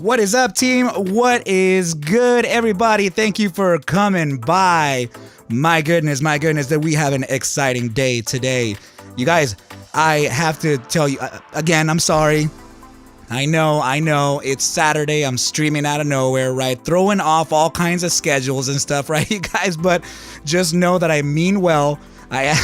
What is up, team? What is good, everybody? Thank you for coming by. My goodness, that we have an exciting day today. You guys, I have to tell you, again, I'm sorry. I know, it's Saturday, I'm streaming out of nowhere, right? Throwing off all kinds of schedules and stuff, right, you guys? But just know that I mean well. I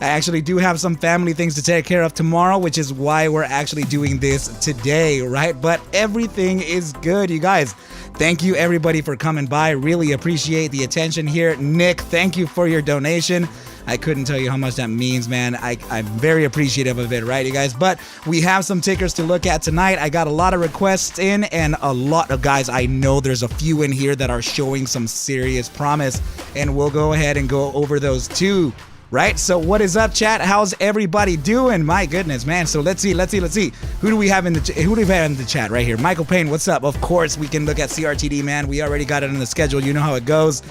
actually do have some family things to take care of tomorrow, which is why we're actually doing this today, right? But everything is good, you guys. Thank you, everybody, for coming by. Really appreciate the attention here. Nick, thank you for your donation. I couldn't tell you how much that means, man. I'm very appreciative of it, right, you guys? But we have some tickers to look at tonight. I got a lot of requests in, and a lot of guys, I know there's a few in here that are showing some serious promise, and we'll go ahead and go over those too. Right, so what is up, chat? How's everybody doing? My goodness, man. So let's see. Who do we have in the chat right here? Michael Payne, what's up? Of course, we can look at CRTD, man. We already got it in the schedule. You know how it goes.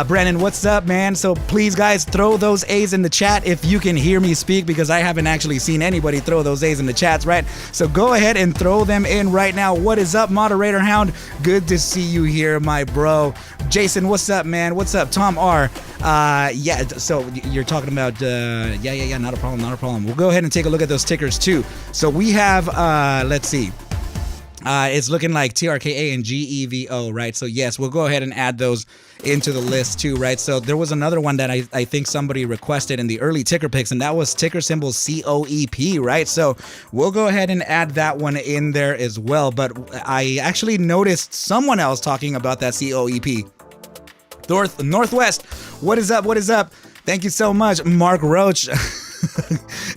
Brennan, what's up, man? So please, guys, throw those A's in the chat if you can hear me speak, because I haven't actually seen anybody throw those A's in the chats, right? So go ahead and throw them in right now. What is up, Moderator Hound? Good to see you here, my bro. Jason, what's up, man? What's up? Tom R. Yeah, so you're talking about, yeah, not a problem. We'll go ahead and take a look at those tickers too. So we have, let's see. It's looking like TRKA and GEVO, right? So yes, we'll go ahead and add those into the list too, right? So there was another one that I think somebody requested in the early ticker picks, and that was ticker symbol COEP, right? So we'll go ahead and add that one in there as well. But I actually noticed someone else talking about that COEP. Northwest, what is up? Thank you so much, Mark Roach.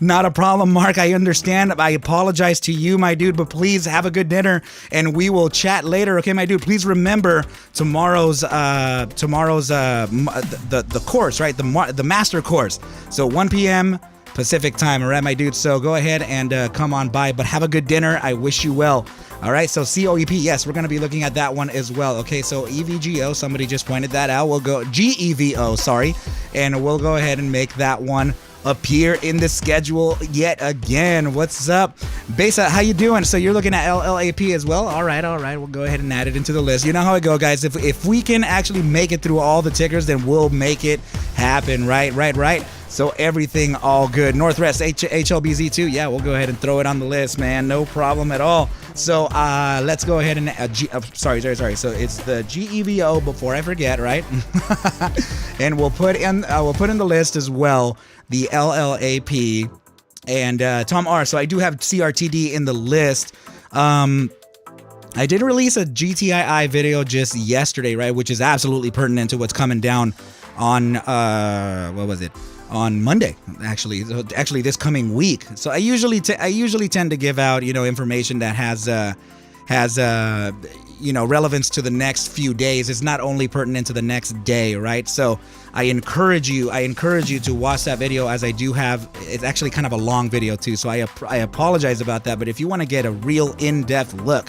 Not a problem, Mark. I understand. I apologize to you, my dude, but please have a good dinner and we will chat later. Okay, my dude, please remember tomorrow's the course, right? The master course. So 1 p.m. Pacific time, all right, my dude? So go ahead and come on by, but have a good dinner. I wish you well. All right, so COEP, yes, we're going to be looking at that one as well. Okay, so EVGO, somebody just pointed that out. We'll go GEVO, sorry, and we'll go ahead and make that one appear in the schedule yet again. What's up, Besa? How you doing? So you're looking at LLAP as well. All right. We'll go ahead and add it into the list. You know how it go, guys. If we can actually make it through all the tickers, then we'll make it happen. Right. So everything all good. Northwest HLBZ2. Yeah, we'll go ahead and throw it on the list, man. No problem at all. So let's go ahead and sorry. So it's the GEVO before I forget, right? And we'll put in the list as well the LLAP and Tom R. So I do have CRTD in the list. I did release a GTII video just yesterday, right, which is absolutely pertinent to what's coming down on what was it? On Monday, actually this coming week. So I usually tend to give out, information that has relevance to the next few days. It's not only pertinent to the next day, right? So I encourage you to watch that video, as I do have. It's actually kind of a long video too, so I apologize about that. But if you want to get a real in-depth look,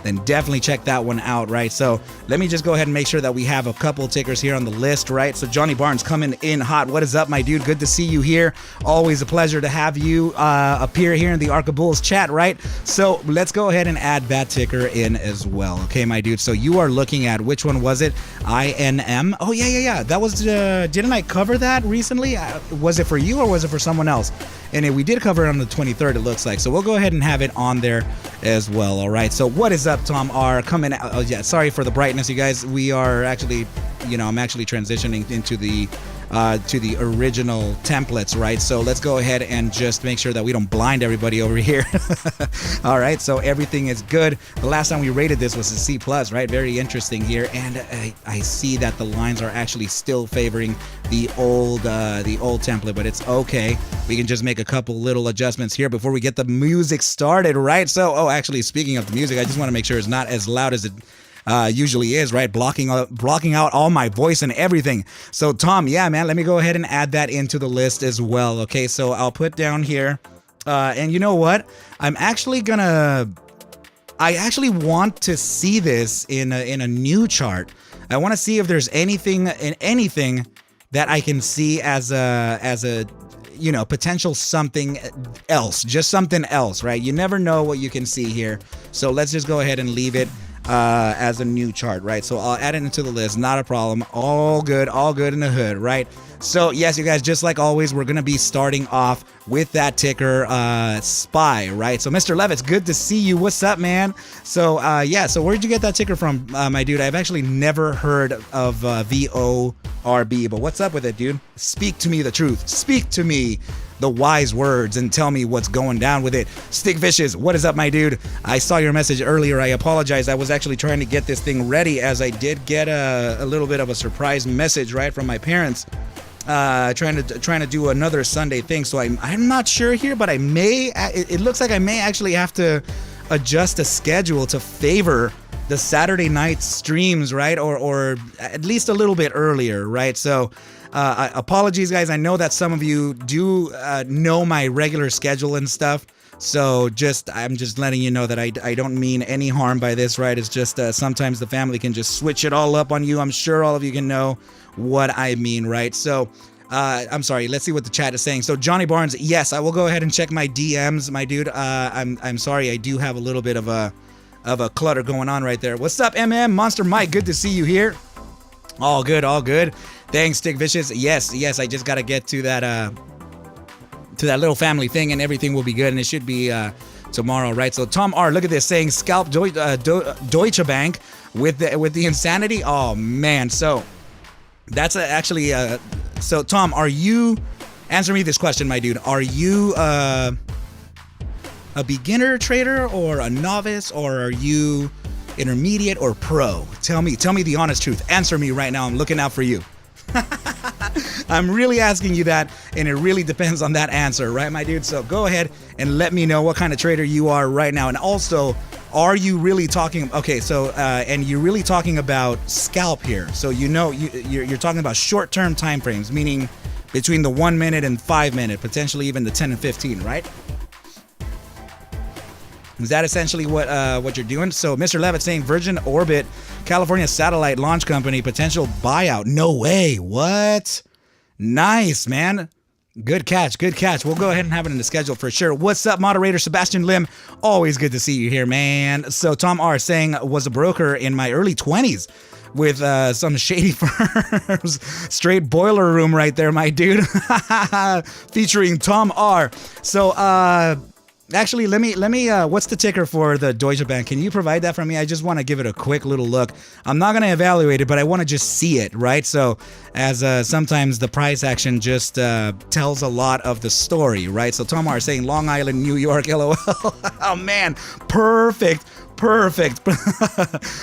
then definitely check that one out, right? So let me just go ahead and make sure that we have a couple tickers here on the list, right? So Johnny Barnes coming in hot. What is up, my dude? Good to see you here. Always a pleasure to have you appear here in the Arca Bulls chat, right? So let's go ahead and add that ticker in as well. Okay, my dude. So you are looking at, which one was it? INM? Oh, yeah. That was, didn't I cover that recently? Was it for you or was it for someone else? And we did cover it on the 23rd, it looks like. So we'll go ahead and have it on there as well. All right. So what is up, Tom R? Coming out. Oh, yeah. Sorry for the brightness, you guys. We are actually, I'm actually transitioning into the to the original templates, right? So let's go ahead and just make sure that we don't blind everybody over here. All right, so everything is good. The last time we rated this was a C+, right? Very interesting here, and I see that the lines are actually still favoring the old template, but it's okay. We can just make a couple little adjustments here before we get the music started, right? So, actually, speaking of the music, I just want to make sure it's not as loud as it usually is, right? Blocking out all my voice and everything. So Tom, yeah, man, let me go ahead and add that into the list as well. Okay, so I'll put down here, and you know what? I actually want to see this in a new chart. I want to see if there's anything that I can see as a potential something else, just something else, right? You never know what you can see here. So let's just go ahead and leave it as a new chart, right? So I'll add it into the list, not a problem. All good in the hood, right? So yes, you guys, just like always, we're gonna be starting off with that ticker SPY, right? So Mr. Levitt's, good to see you. What's up, man? So yeah, so where'd you get that ticker from, my dude? I've actually never heard of VORB, but what's up with it, dude? Speak to me the truth. Speak to me the wise words and tell me what's going down with it. Stick Vicious, what is up, my dude? I saw your message earlier. I apologize. I was actually trying to get this thing ready, as I did get a little bit of a surprise message, right, from my parents, trying to do another Sunday thing. So I'm not sure here, but it looks like I may actually have to adjust the schedule to favor the Saturday night streams, right, or at least a little bit earlier, right? So apologies, guys. I know that some of you do know my regular schedule and stuff, so I'm just letting you know that I don't mean any harm by this, right? It's just sometimes the family can just switch it all up on you. I'm sure all of you can know what I mean, right? So I'm sorry, let's see what the chat is saying. So Johnny Barnes, yes, I will go ahead and check my DMs, my dude. I'm sorry, I do have a little bit of a clutter going on right there. What's up, Monster Mike? Good to see you here. All good. Thanks, Stick Vicious. Yes, I just gotta get to that little family thing, and everything will be good, and it should be tomorrow, right? So Tom R, look at this, saying scalp Deutsche Bank with the insanity. Oh man, so that's actually so Tom, answer me this question, my dude. Are you a beginner trader or a novice, or are you intermediate or pro? Tell me the honest truth. Answer me right now. I'm looking out for you. I'm really asking you that, and it really depends on that answer, right, my dude? So go ahead and let me know what kind of trader you are right now. And also, are you really talking, okay, so and you're really talking about scalp here. So you're talking about short-term time frames, meaning between the 1 minute and 5 minute, potentially even the 10 and 15, right? Is that essentially what you're doing? So Mr. Levitt saying Virgin Orbit, California satellite launch company, potential buyout. No way. What? Nice, man. Good catch. We'll go ahead and have it in the schedule for sure. What's up, moderator Sebastian Lim? Always good to see you here, man. So Tom R saying, was a broker in my early 20s with some shady firms. Straight boiler room right there, my dude. Featuring Tom R. So actually, let me what's the ticker for the Deutsche Bank? Can you provide that for me? I just want to give it a quick little look. I'm not going to evaluate it, but I want to just see it, right? So as sometimes the price action just tells a lot of the story, right? So Tom R saying Long Island, New York, LOL. Oh man, perfect.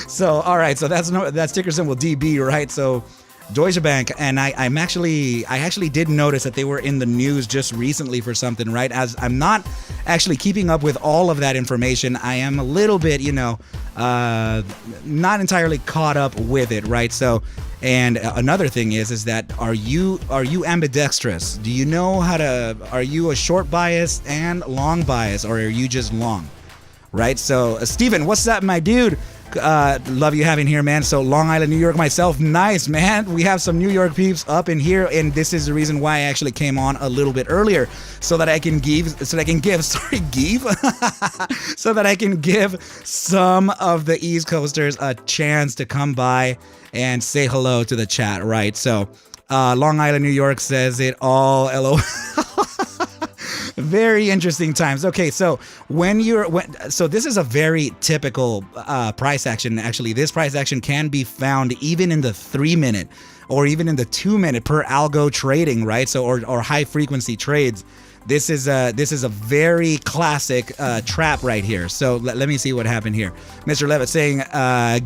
So all right, so that's ticker symbol DB, right? So Deutsche Bank, and I actually did notice that they were in the news just recently for something, right? As I'm not actually keeping up with all of that information, I am a little bit, not entirely caught up with it, right? So, and another thing is that are you ambidextrous? Do you know are you a short bias and long bias, or are you just long, right? So Steven, what's up, my dude? Love you having here, man. So Long Island, New York myself. Nice, man. We have some New York peeps up in here, and this is the reason why I actually came on a little bit earlier, so that I can give so that I can give some of the East Coasters a chance to come by and say hello to the chat, right? So Long Island, New York says it all. LOL. Very interesting times. Okay, so so this is a very typical price action. Actually, this price action can be found even in the 3 minute or even in the 2 minute per algo trading, right? So or high frequency trades. This is a very classic trap right here. So let me see what happened here. Mr. Levitt saying,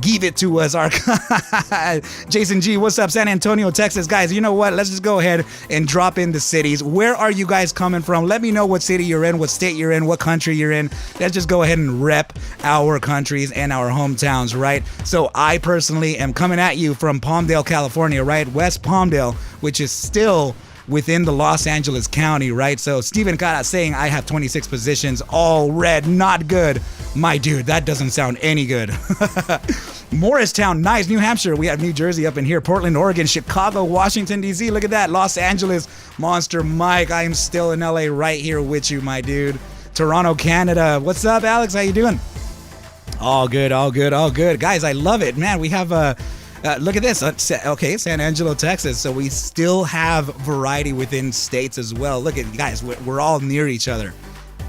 give it to us, Arca. Jason G, what's up? San Antonio, Texas. Guys, you know what? Let's just go ahead and drop in the cities. Where are you guys coming from? Let me know what city you're in, what state you're in, what country you're in. Let's just go ahead and rep our countries and our hometowns, right? So I personally am coming at you from Palmdale, California, right? West Palmdale, which is still within the Los Angeles County, right? So Stephen Cara saying I have 26 positions, all red, not good. My dude, that doesn't sound any good. Morristown, nice. New Hampshire, we have New Jersey up in here, Portland, Oregon, Chicago, Washington, D.C. Look at that. Los Angeles, Monster Mike. I am still in L.A. right here with you, my dude. Toronto, Canada. What's up, Alex? How you doing? All good, all good, all good. Guys, I love it. Man, we have look at this. Okay, San Angelo, Texas. So we still have variety within states as well. Look at guys, we're all near each other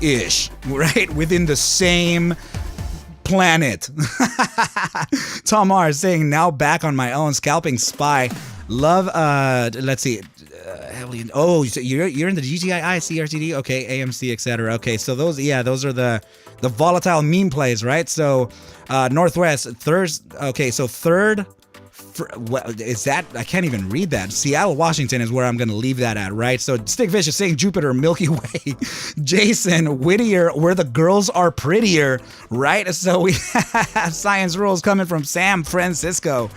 ish, right? Within the same planet. Tom R is saying, now back on my own, scalping spy. Love, let's see. Oh, so you're in the GTII, CRTD, okay, AMC, etc. Okay, so those are the volatile meme plays, right? So Northwest, okay, so third, what is that? I can't even read that. Seattle, Washington is where I'm going to leave that at, right? So Stickfish is saying Jupiter, Milky Way. Jason, Whittier, where the girls are prettier, right? So we have Science Rules coming from Samuel Francisco.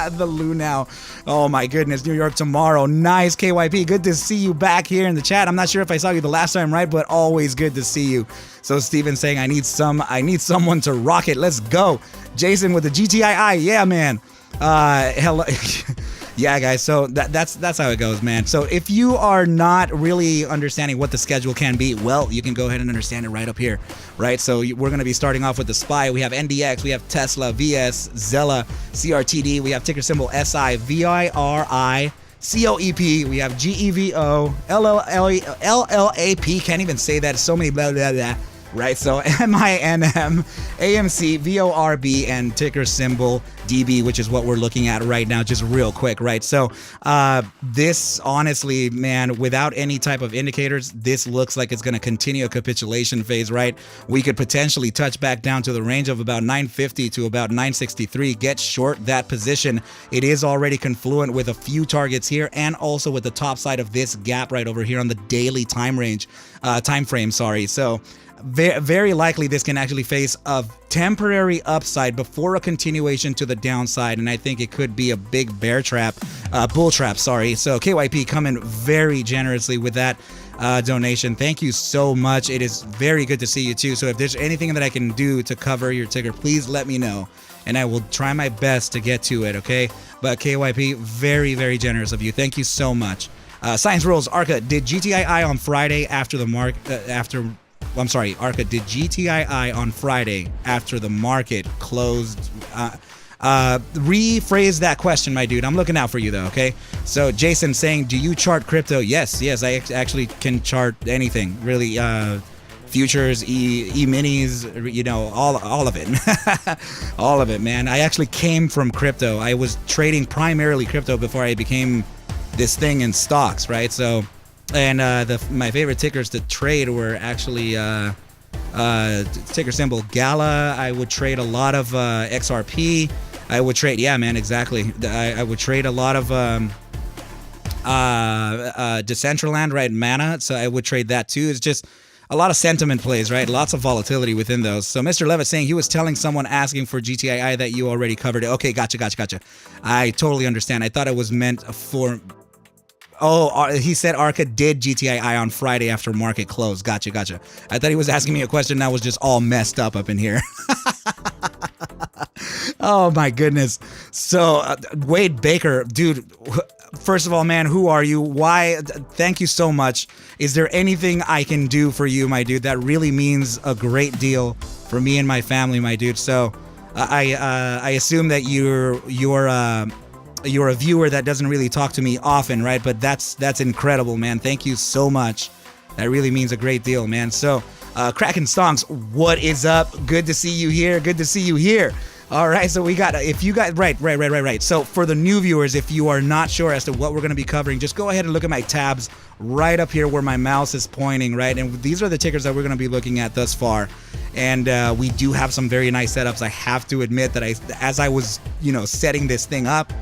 The Lunau. Oh my goodness, New York tomorrow. Nice, KYP. Good to see you back here in the chat. I'm not sure if I saw you the last time, right? But always good to see you. So Steven saying, I need someone to rock it. Let's go. Jason with the GTII. Yeah, man. Hello. Yeah, guys, so that's how it goes, man. So if you are not really understanding what the schedule can be, well, you can go ahead and understand it right up here, right? So we're going to be starting off with the SPY. We have NDX, we have Tesla, VS, XELA, CRTD, we have ticker symbol SI, VIRI, COEP, we have GEVO, LLAP, can't even say that, so many blah, blah, blah. Right, so MINM, AMC, VORB, and ticker symbol DB, which is what we're looking at right now, just real quick, right? So this, honestly, man, without any type of indicators, this looks like it's going to continue a capitulation phase, right? We could potentially touch back down to the range of about 950 to about 963, get short that position. It is already confluent with a few targets here, and also with the top side of this gap right over here on the daily time frame, sorry. So very likely this can actually face a temporary upside before a continuation to the downside, and I think it could be a big bull trap, sorry. So KYP coming very generously with that donation. Thank you so much. It is very good to see you too. So if there's anything that I can do to cover your ticker, please let me know, and I will try my best to get to it, okay? But KYP, very generous of you. Thank you so much. Science Rules, Arca, did GTII on Friday after the Arca, did GTII on Friday after the market closed? Rephrase that question, my dude. I'm looking out for you, though, okay? So Jason saying, do you chart crypto? Yes, I actually can chart anything, really. Futures, E-minis, you know, all of it. All of it, man. I actually came from crypto. I was trading primarily crypto before I became this thing in stocks, right? So... And my favorite tickers to trade were actually ticker symbol Gala. I would trade a lot of XRP. I would trade, yeah, man, exactly. I would trade a lot of Decentraland, right? Mana. So I would trade that too. It's just a lot of sentiment plays, right? Lots of volatility within those. So Mr. Levitt saying he was telling someone asking for GTII that you already covered it. Okay, gotcha. I totally understand. I thought it was meant for... Oh, he said Arca did GTII on Friday after market close. Gotcha. I thought he was asking me a question that was just all messed up in here. Oh, my goodness. So, Wade Baker, dude, first of all, man, who are you? Why? Thank you so much. Is there anything I can do for you, my dude? That really means a great deal for me and my family, my dude. So, I assume that you're a viewer that doesn't really talk to me often, right? But that's incredible, man. Thank you so much. That really means a great deal, man. So, Kraken Stonks, what is up? Good to see you here. Good to see you here. All right, so we got, if you got, right. So for the new viewers, if you are not sure as to what we're going to be covering, just go ahead and look at my tabs right up here where my mouse is pointing, right? And these are the tickers that we're going to be looking at thus far. And we do have some very nice setups. I have to admit that as I was, setting this thing up,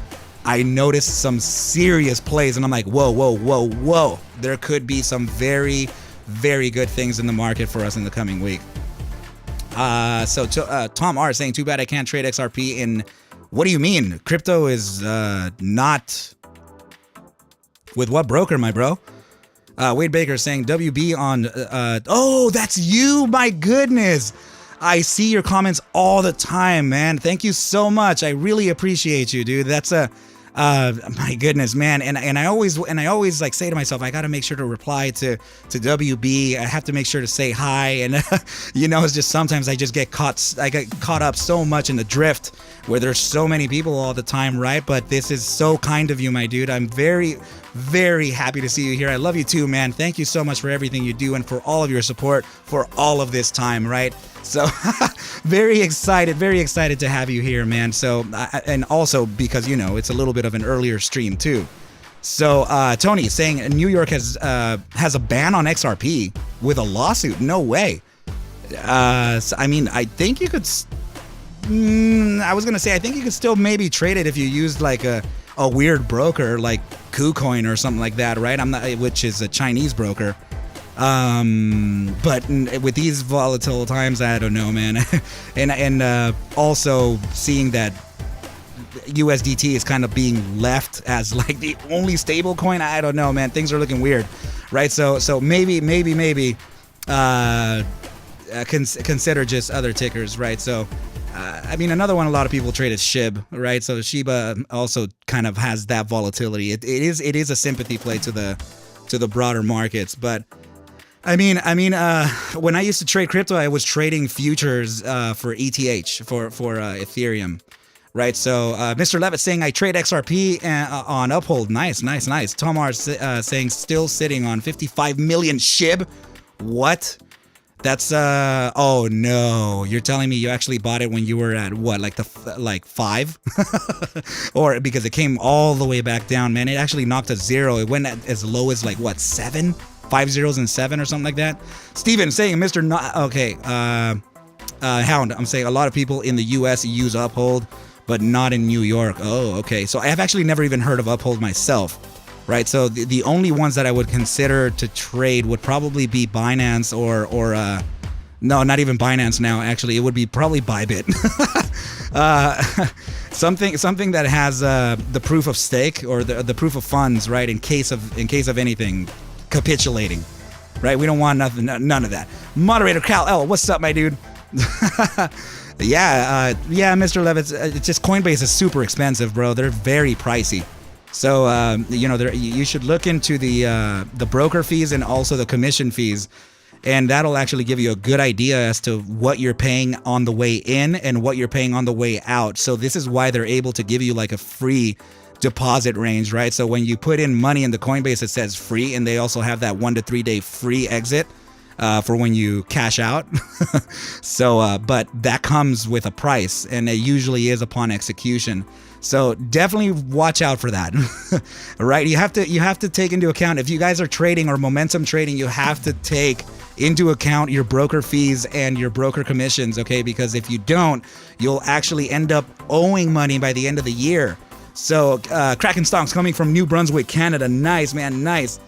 I noticed some serious plays, and I'm like, whoa. There could be some very, very good things in the market for us in the coming week. So Tom R saying, too bad I can't trade XRP in... What do you mean? Crypto is not... With what broker, my bro? Wade Baker saying, WB on... oh, that's you! My goodness! I see your comments all the time, man. Thank you so much. I really appreciate you, dude. That's My goodness, man. And I always like say to myself, I got to make sure to reply to WB. I have to make sure to say hi. And it's just sometimes I get caught up so much in the drift where there's so many people all the time, right? But this is so kind of you, my dude. I'm very, very happy to see you here. I love you too, man. Thank you so much for everything you do and for all of your support for all of this time, right? So very excited to have you here, man. So, and also because, it's a little bit of an earlier stream too. So Tony saying New York has a ban on XRP with a lawsuit. No way. So, I mean, I think you could, I was going to say, I think you could still maybe trade it if you used like a weird broker like KuCoin or something like that, right? Which is a Chinese broker. But with these volatile times, I don't know, man. and also seeing that USDT is kind of being left as like the only stable coin, I don't know, man. Things are looking weird, right? So maybe consider just other tickers, right? So I mean, another one a lot of people trade is SHIB, right? So Shiba also kind of has that volatility. It is a sympathy play to the broader markets, but I mean, when I used to trade crypto, I was trading futures for ETH for Ethereum, right? So Mr. Levitt saying I trade XRP on Uphold. Nice. Tom R saying still sitting on 55 million SHIB. What? That's oh no! You're telling me you actually bought it when you were at what, like 5, or because it came all the way back down, man? It actually knocked a zero. It went as low as like what, 7? 5 zeros and 7 or something like that. Steven saying Mr. Hound, I'm saying a lot of people in the US use Uphold, but not in New York. Oh, okay. So I have actually never even heard of Uphold myself, right? So the only ones that I would consider to trade would probably be Binance or no, not even Binance now. Actually, it would be probably Bybit. Something that has the proof of stake or the proof of funds, right? In case of anything capitulating, right? We don't want none of that. Moderator Cal L, what's up, my dude? Yeah, Mr. Levitz, it's just Coinbase is super expensive, bro. They're very pricey. So you should look into the broker fees and also the commission fees, and that'll actually give you a good idea as to what you're paying on the way in and what you're paying on the way out. So this is why they're able to give you like a free deposit range, right? So when you put in money in the Coinbase, it says free, and they also have that 1 to 3 day free exit for when you cash out. So, but that comes with a price, and it usually is upon execution. So definitely watch out for that, right? You have to take into account, if you guys are trading or momentum trading, you have to take into account your broker fees and your broker commissions, okay? Because if you don't, you'll actually end up owing money by the end of the year. So Kraken Stonks coming from New Brunswick, Canada. Nice, man, nice.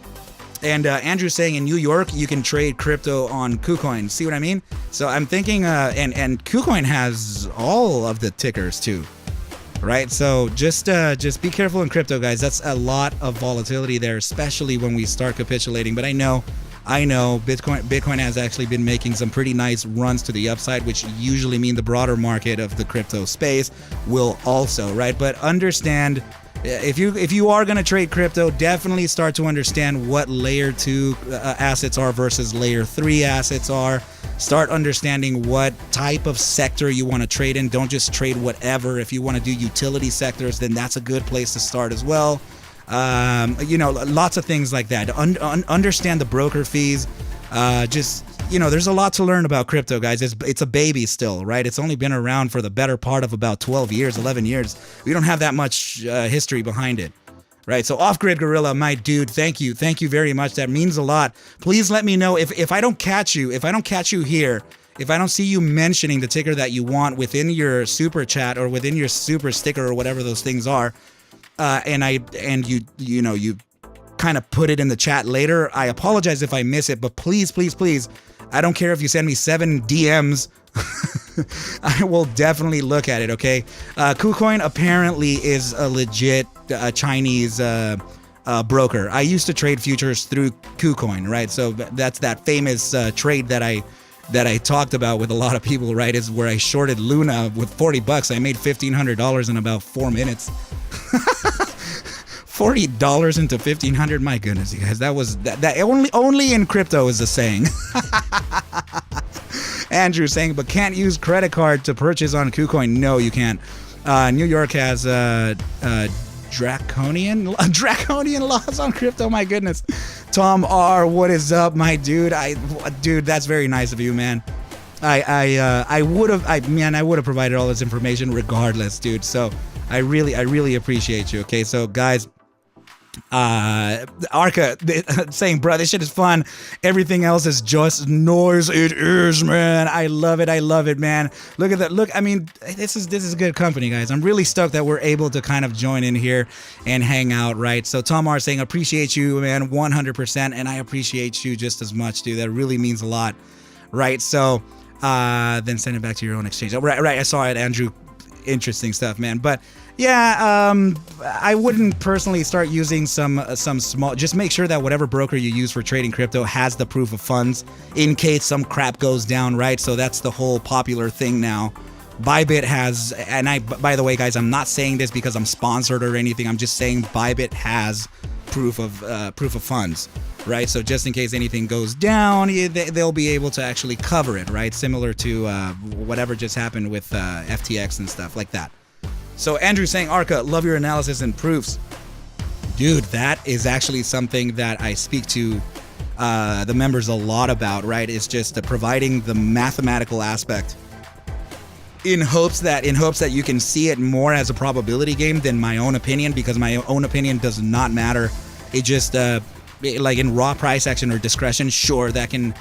And Andrew saying in New York, you can trade crypto on KuCoin. See what I mean? So I'm thinking, and KuCoin has all of the tickers too, right? So just be careful in crypto, guys. That's a lot of volatility there, especially when we start capitulating. But I know Bitcoin has actually been making some pretty nice runs to the upside, which usually mean the broader market of the crypto space will also, right? But understand, if you are going to trade crypto, definitely start to understand what layer 2 assets are versus layer 3 assets are. Start understanding what type of sector you want to trade in. Don't just trade whatever. If you want to do utility sectors, then that's a good place to start as well. Lots of things like that. Understand the broker fees. There's a lot to learn about crypto, guys. It's a baby still, right? It's only been around for the better part of about 12 years, 11 years. We don't have that much history behind it, right? So Off-Grid Gorilla, my dude, thank you very much. That means a lot. Please let me know if I don't catch you here, if I don't see you mentioning the ticker that you want within your super chat or within your super sticker or whatever those things are, and you kind of put it in the chat later, I apologize if I miss it, but please, I don't care if you send me 7 DMs, I will definitely look at it, okay? KuCoin apparently is a legit Chinese broker. I used to trade futures through KuCoin, right? So that's that famous trade that I talked about with a lot of people, right? Is where I shorted Luna with $40. I made $1,500 in about 4 minutes. $40 into 1,500. My goodness, you guys, that only in crypto is a saying. Andrew saying, but can't use credit card to purchase on KuCoin. No, you can't. New York has draconian laws on crypto. My goodness. Tom R, what is up, my dude? Dude, that's very nice of you, man. I would have provided all this information regardless, dude. So I really appreciate you. Okay, so guys, Arca saying, bro, this shit is fun. Everything else is just noise. It is, man. I love it, man. Look at that. Look, I mean, this is good company, guys. I'm really stoked that we're able to kind of join in here and hang out, right? So Tom R saying, appreciate you, man, 100%, and I appreciate you just as much, dude. That really means a lot, right? So then send it back to your own exchange. Oh, right. I saw it, Andrew. Interesting stuff, man. But yeah, I wouldn't personally start using some small. Just make sure that whatever broker you use for trading crypto has the proof of funds in case some crap goes down, right? So that's the whole popular thing now. Bybit has, and by the way, guys, I'm not saying this because I'm sponsored or anything. I'm just saying Bybit has proof of funds, right? So just in case anything goes down, they'll be able to actually cover it, right? Similar to whatever just happened with FTX and stuff like that. So Andrew saying, Arca, love your analysis and proofs. Dude, that is actually something that I speak to the members a lot about, right? It's just providing the mathematical aspect in hopes that you can see it more as a probability game than my own opinion, because my own opinion does not matter. It just like in raw price action or discretion, sure, that can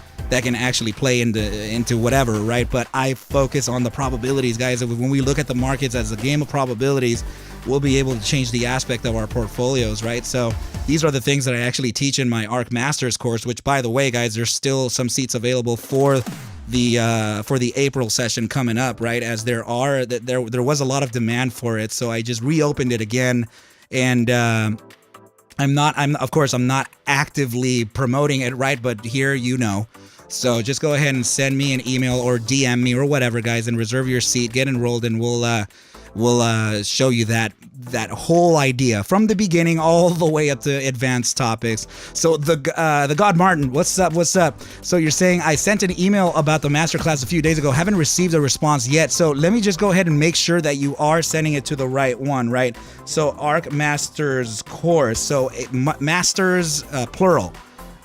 actually play into whatever, right? But I focus on the probabilities, guys. When we look at the markets as a game of probabilities, we'll be able to change the aspect of our portfolios, right? So these are the things that I actually teach in my ArcMastersCourse, which, by the way, guys, there's still some seats available for the April session coming up, right? As there was a lot of demand for it, so I just reopened it again, and I'm not actively promoting it, right? But here, you know. So just go ahead and send me an email or DM me or whatever, guys, and reserve your seat, get enrolled, and we'll show you that whole idea from the beginning all the way up to advanced topics. So the God Martin, what's up? So you're saying I sent an email about the masterclass a few days ago, haven't received a response yet. So let me just go ahead and make sure that you are sending it to the right one, right? So ArcMastersCourse, so masters plural.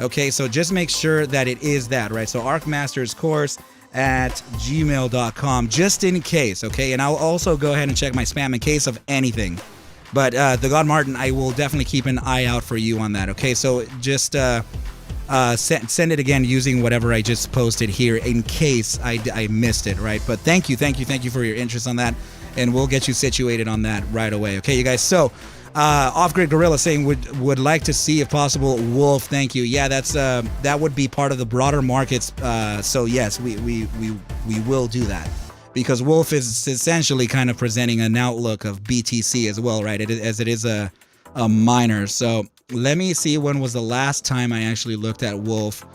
Okay, so just make sure that it is that, right? So ArcMastersCourse at gmail.com, just in case, okay? And I'll also go ahead and check my spam in case of anything. But the God Martin, I will definitely keep an eye out for you on that, okay? So just send it again using whatever I just posted here in case I missed it, right? But thank you for your interest on that, and we'll get you situated on that right away, okay, you guys? So Off-Grid Gorilla saying would like to see if possible Wolf. Thank you. Yeah, that would be part of the broader markets. So yes, we will do that, because Wolf is essentially kind of presenting an outlook of BTC as well, right? As it is a miner. So let me see, when was the last time I actually looked at Wolf,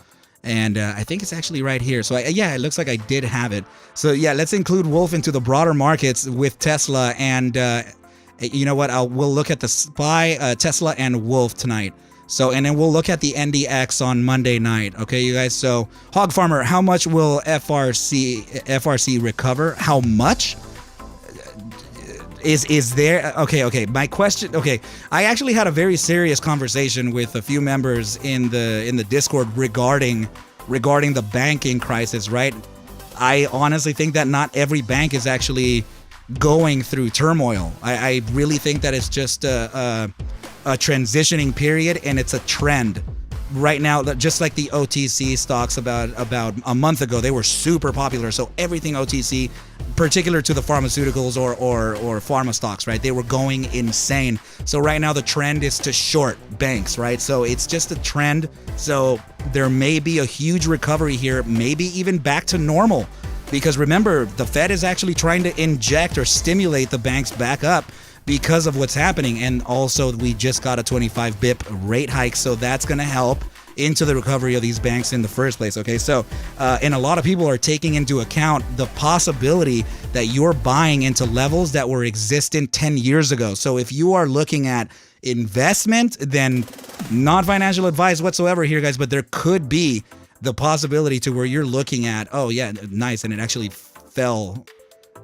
and I think it's actually right here. So yeah, it looks like I did have it. So yeah, let's include Wolf into the broader markets with Tesla, and you know what? We'll look at the SPY, Tesla, and Wolf tonight. So, and then we'll look at the NDX on Monday night. Okay, you guys. So, Hog Farmer, how much will FRC recover? How much is there? Okay. My question. Okay, I actually had a very serious conversation with a few members in the Discord regarding the banking crisis. Right? I honestly think that not every bank is actually going through turmoil. I really think that it's just a transitioning period, and it's a trend right now. Just like the OTC stocks about a month ago, they were super popular. So everything OTC, particular to the pharmaceuticals or pharma stocks, right? They were going insane. So right now the trend is to short banks, right? So it's just a trend. So there may be a huge recovery here, maybe even back to normal. Because remember, the Fed is actually trying to inject or stimulate the banks back up because of what's happening. And also, we just got a 25 BIP rate hike, so that's going to help into the recovery of these banks in the first place, okay? So, and a lot of people are taking into account the possibility that you're buying into levels that were existent 10 years ago. So if you are looking at investment, then not financial advice whatsoever here, guys, but there could be the possibility to where you're looking at, oh yeah, nice, and it actually fell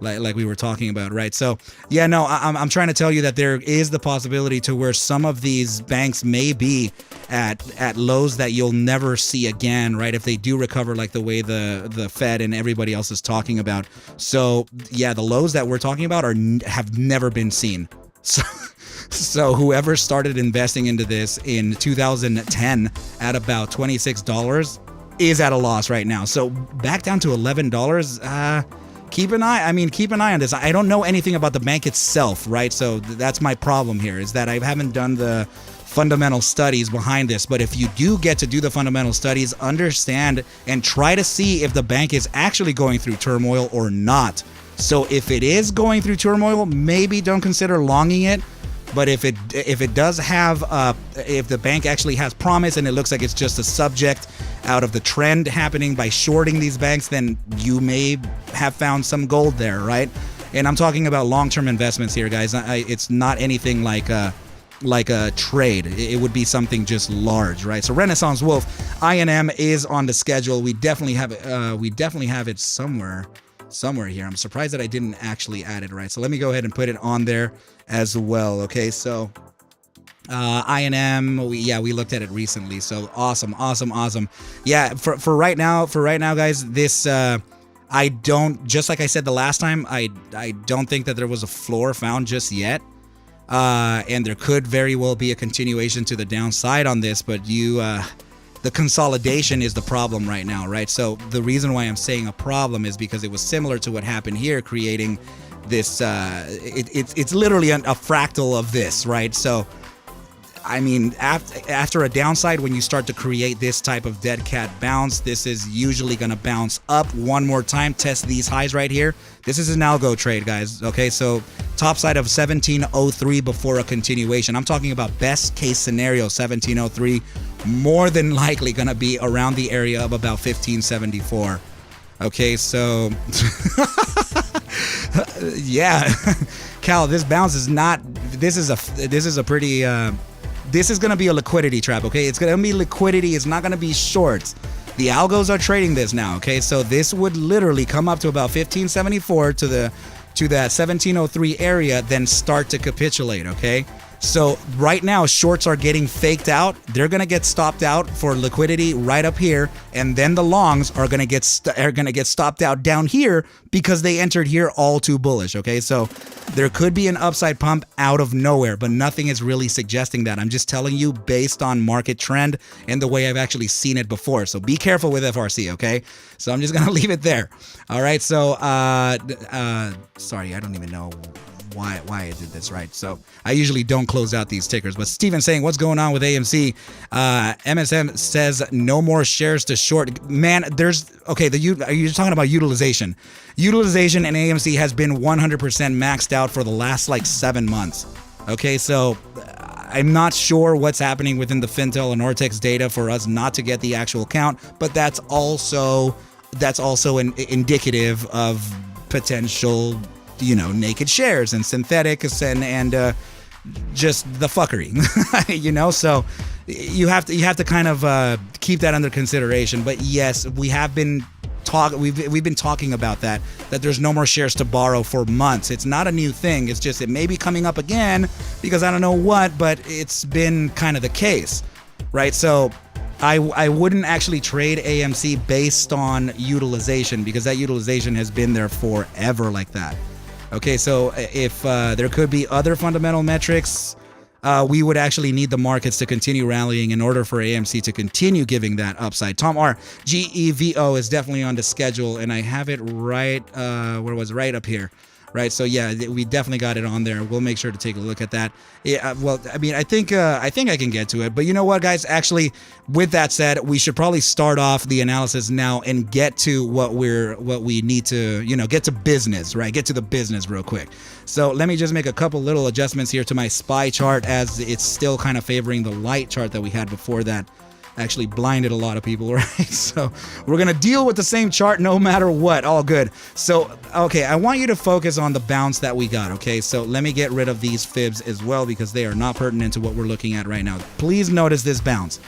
like we were talking about, right? So yeah, no, I'm trying to tell you that there is the possibility to where some of these banks may be at lows that you'll never see again, right? If they do recover like the way the Fed and everybody else is talking about. So yeah, the lows that we're talking about have never been seen. So whoever started investing into this in 2010 at about $26 is at a loss right now. So back down to $11. Keep an eye on this. I don't know anything about the bank itself, right? So that's my problem here, is that I haven't done the fundamental studies behind this. But if you do get to do the fundamental studies, understand and try to see if the bank is actually going through turmoil or not. So if it is going through turmoil, maybe don't consider longing it. But if it does have, if the bank actually has promise and it looks like it's just a subject out of the trend happening by shorting these banks, then you may have found some gold there, right? And I'm talking about long-term investments here, guys. It's not anything like a trade. It would be something just large, right? So Renaissance Wolf, INM is on the schedule. We definitely have it. We definitely have it somewhere here. I'm surprised that I didn't actually add it, right? So let me go ahead and put it on there as well. Okay, so INM, we looked at it recently. So awesome. Yeah, for right now, guys, this I don't, just like I said the last time, I don't think that there was a floor found just yet. And there could very well be a continuation to the downside on this, but the consolidation is the problem right now, right? So the reason why I'm saying a problem is because it was similar to what happened here, creating this, it's literally a fractal of this, right? So, I mean, after a downside, when you start to create this type of dead cat bounce, this is usually going to bounce up one more time, test these highs right here. This is an algo trade, guys. Okay, so top side of 1703 before a continuation. I'm talking about best case scenario, 1703, more than likely going to be around the area of about 1574. Okay, so yeah, Cal, this bounce is not. This is a pretty. This is going to be a liquidity trap, okay? It's going to be liquidity. It's not going to be shorts. The algos are trading this now, okay? So this would literally come up to about 1574 to that 1703 area, then start to capitulate, okay? So right now, shorts are getting faked out. They're going to get stopped out for liquidity right up here, and then the longs are going to get stopped out down here because they entered here all too bullish, okay? So there could be an upside pump out of nowhere, but nothing is really suggesting that. I'm just telling you based on market trend and the way I've actually seen it before. So be careful with FRC, okay? So I'm just going to leave it there. All right, so sorry, I don't even know why I did this, right? So I usually don't close out these tickers, but Steven saying, what's going on with AMC? MSM says no more shares to short. Man, you're talking about utilization. Utilization in AMC has been 100% maxed out for the last like 7 months. Okay, so I'm not sure what's happening within the Fintel and Ortex data for us not to get the actual count, but that's also indicative of potential, naked shares and synthetics and just the fuckery, so you have to kind of keep that under consideration. But yes, we've been talking about that there's no more shares to borrow for months. It's not a new thing. It's just, it may be coming up again because I don't know what, but it's been kind of the case, right? So I wouldn't actually trade AMC based on utilization, because that utilization has been there forever like that. Okay, so if there could be other fundamental metrics, we would actually need the markets to continue rallying in order for AMC to continue giving that upside. Tom R, GEVO is definitely on the schedule, and I have it right, where was it? Right up here. Right, so yeah, we definitely got it on there. We'll make sure to take a look at that. Yeah, well, I mean, I think I can get to it. But you know what, guys? Actually, with that said, we should probably start off the analysis now and get to what we need to, get to business, right? Get to the business real quick. So let me just make a couple little adjustments here to my SPY chart, as it's still kind of favoring the light chart that we had before that. actually blinded a lot of people, right? So we're gonna deal with the same chart no matter what. All good. So, okay, I want you to focus on the bounce that we got, okay? So let me get rid of these fibs as well because they are not pertinent to what we're looking at right now. Please notice this bounce.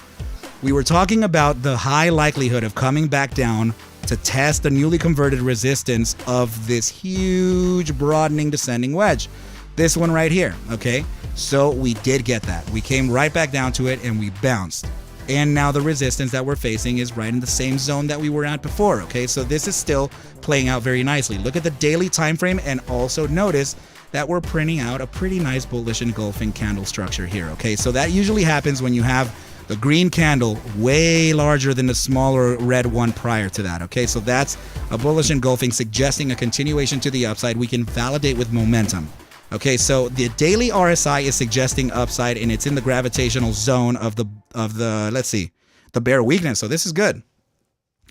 We were talking about the high likelihood of coming back down to test the newly converted resistance of this huge broadening descending wedge. This one right here, okay? So we did get that. We came right back down to it and we bounced. And now the resistance that we're facing is right in the same zone that we were at before, okay? So this is still playing out very nicely. Look at the daily time frame and also notice that we're printing out a pretty nice bullish engulfing candle structure here, okay? So that usually happens when you have the green candle way larger than the smaller red one prior to that, okay? So that's a bullish engulfing suggesting a continuation to the upside. We can validate with momentum. Okay, so the daily RSI is suggesting upside and it's in the gravitational zone of the let's see, the bear weakness. So this is good.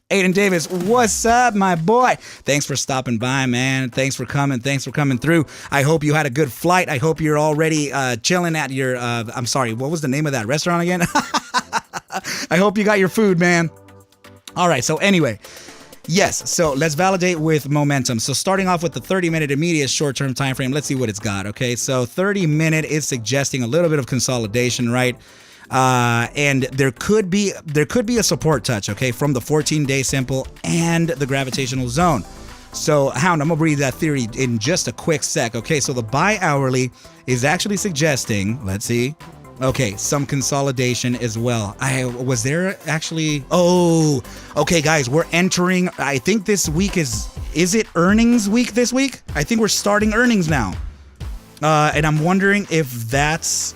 Aiden Davis, what's up, my boy? Thanks for stopping by, man. Thanks for coming. Thanks for coming through. I hope you had a good flight. I hope you're already chilling at your, I'm sorry, what was the name of that restaurant again? I hope you got your food, man. All right, so anyway. Yes, so let's validate with momentum. So starting off with the 30-minute immediate short-term time frame, let's see what it's got, okay? So 30-minute is suggesting a little bit of consolidation, right? And there could be a support touch, okay, from the 14-day simple and the gravitational zone. So, Hound, I'm going to read that theory in just a quick sec, okay? So the bi-hourly is actually suggesting, let's see, okay, some consolidation as well. Was there actually, oh, okay, guys, we're entering, I think this week is it earnings week this week? I think we're starting earnings now. And I'm wondering if that's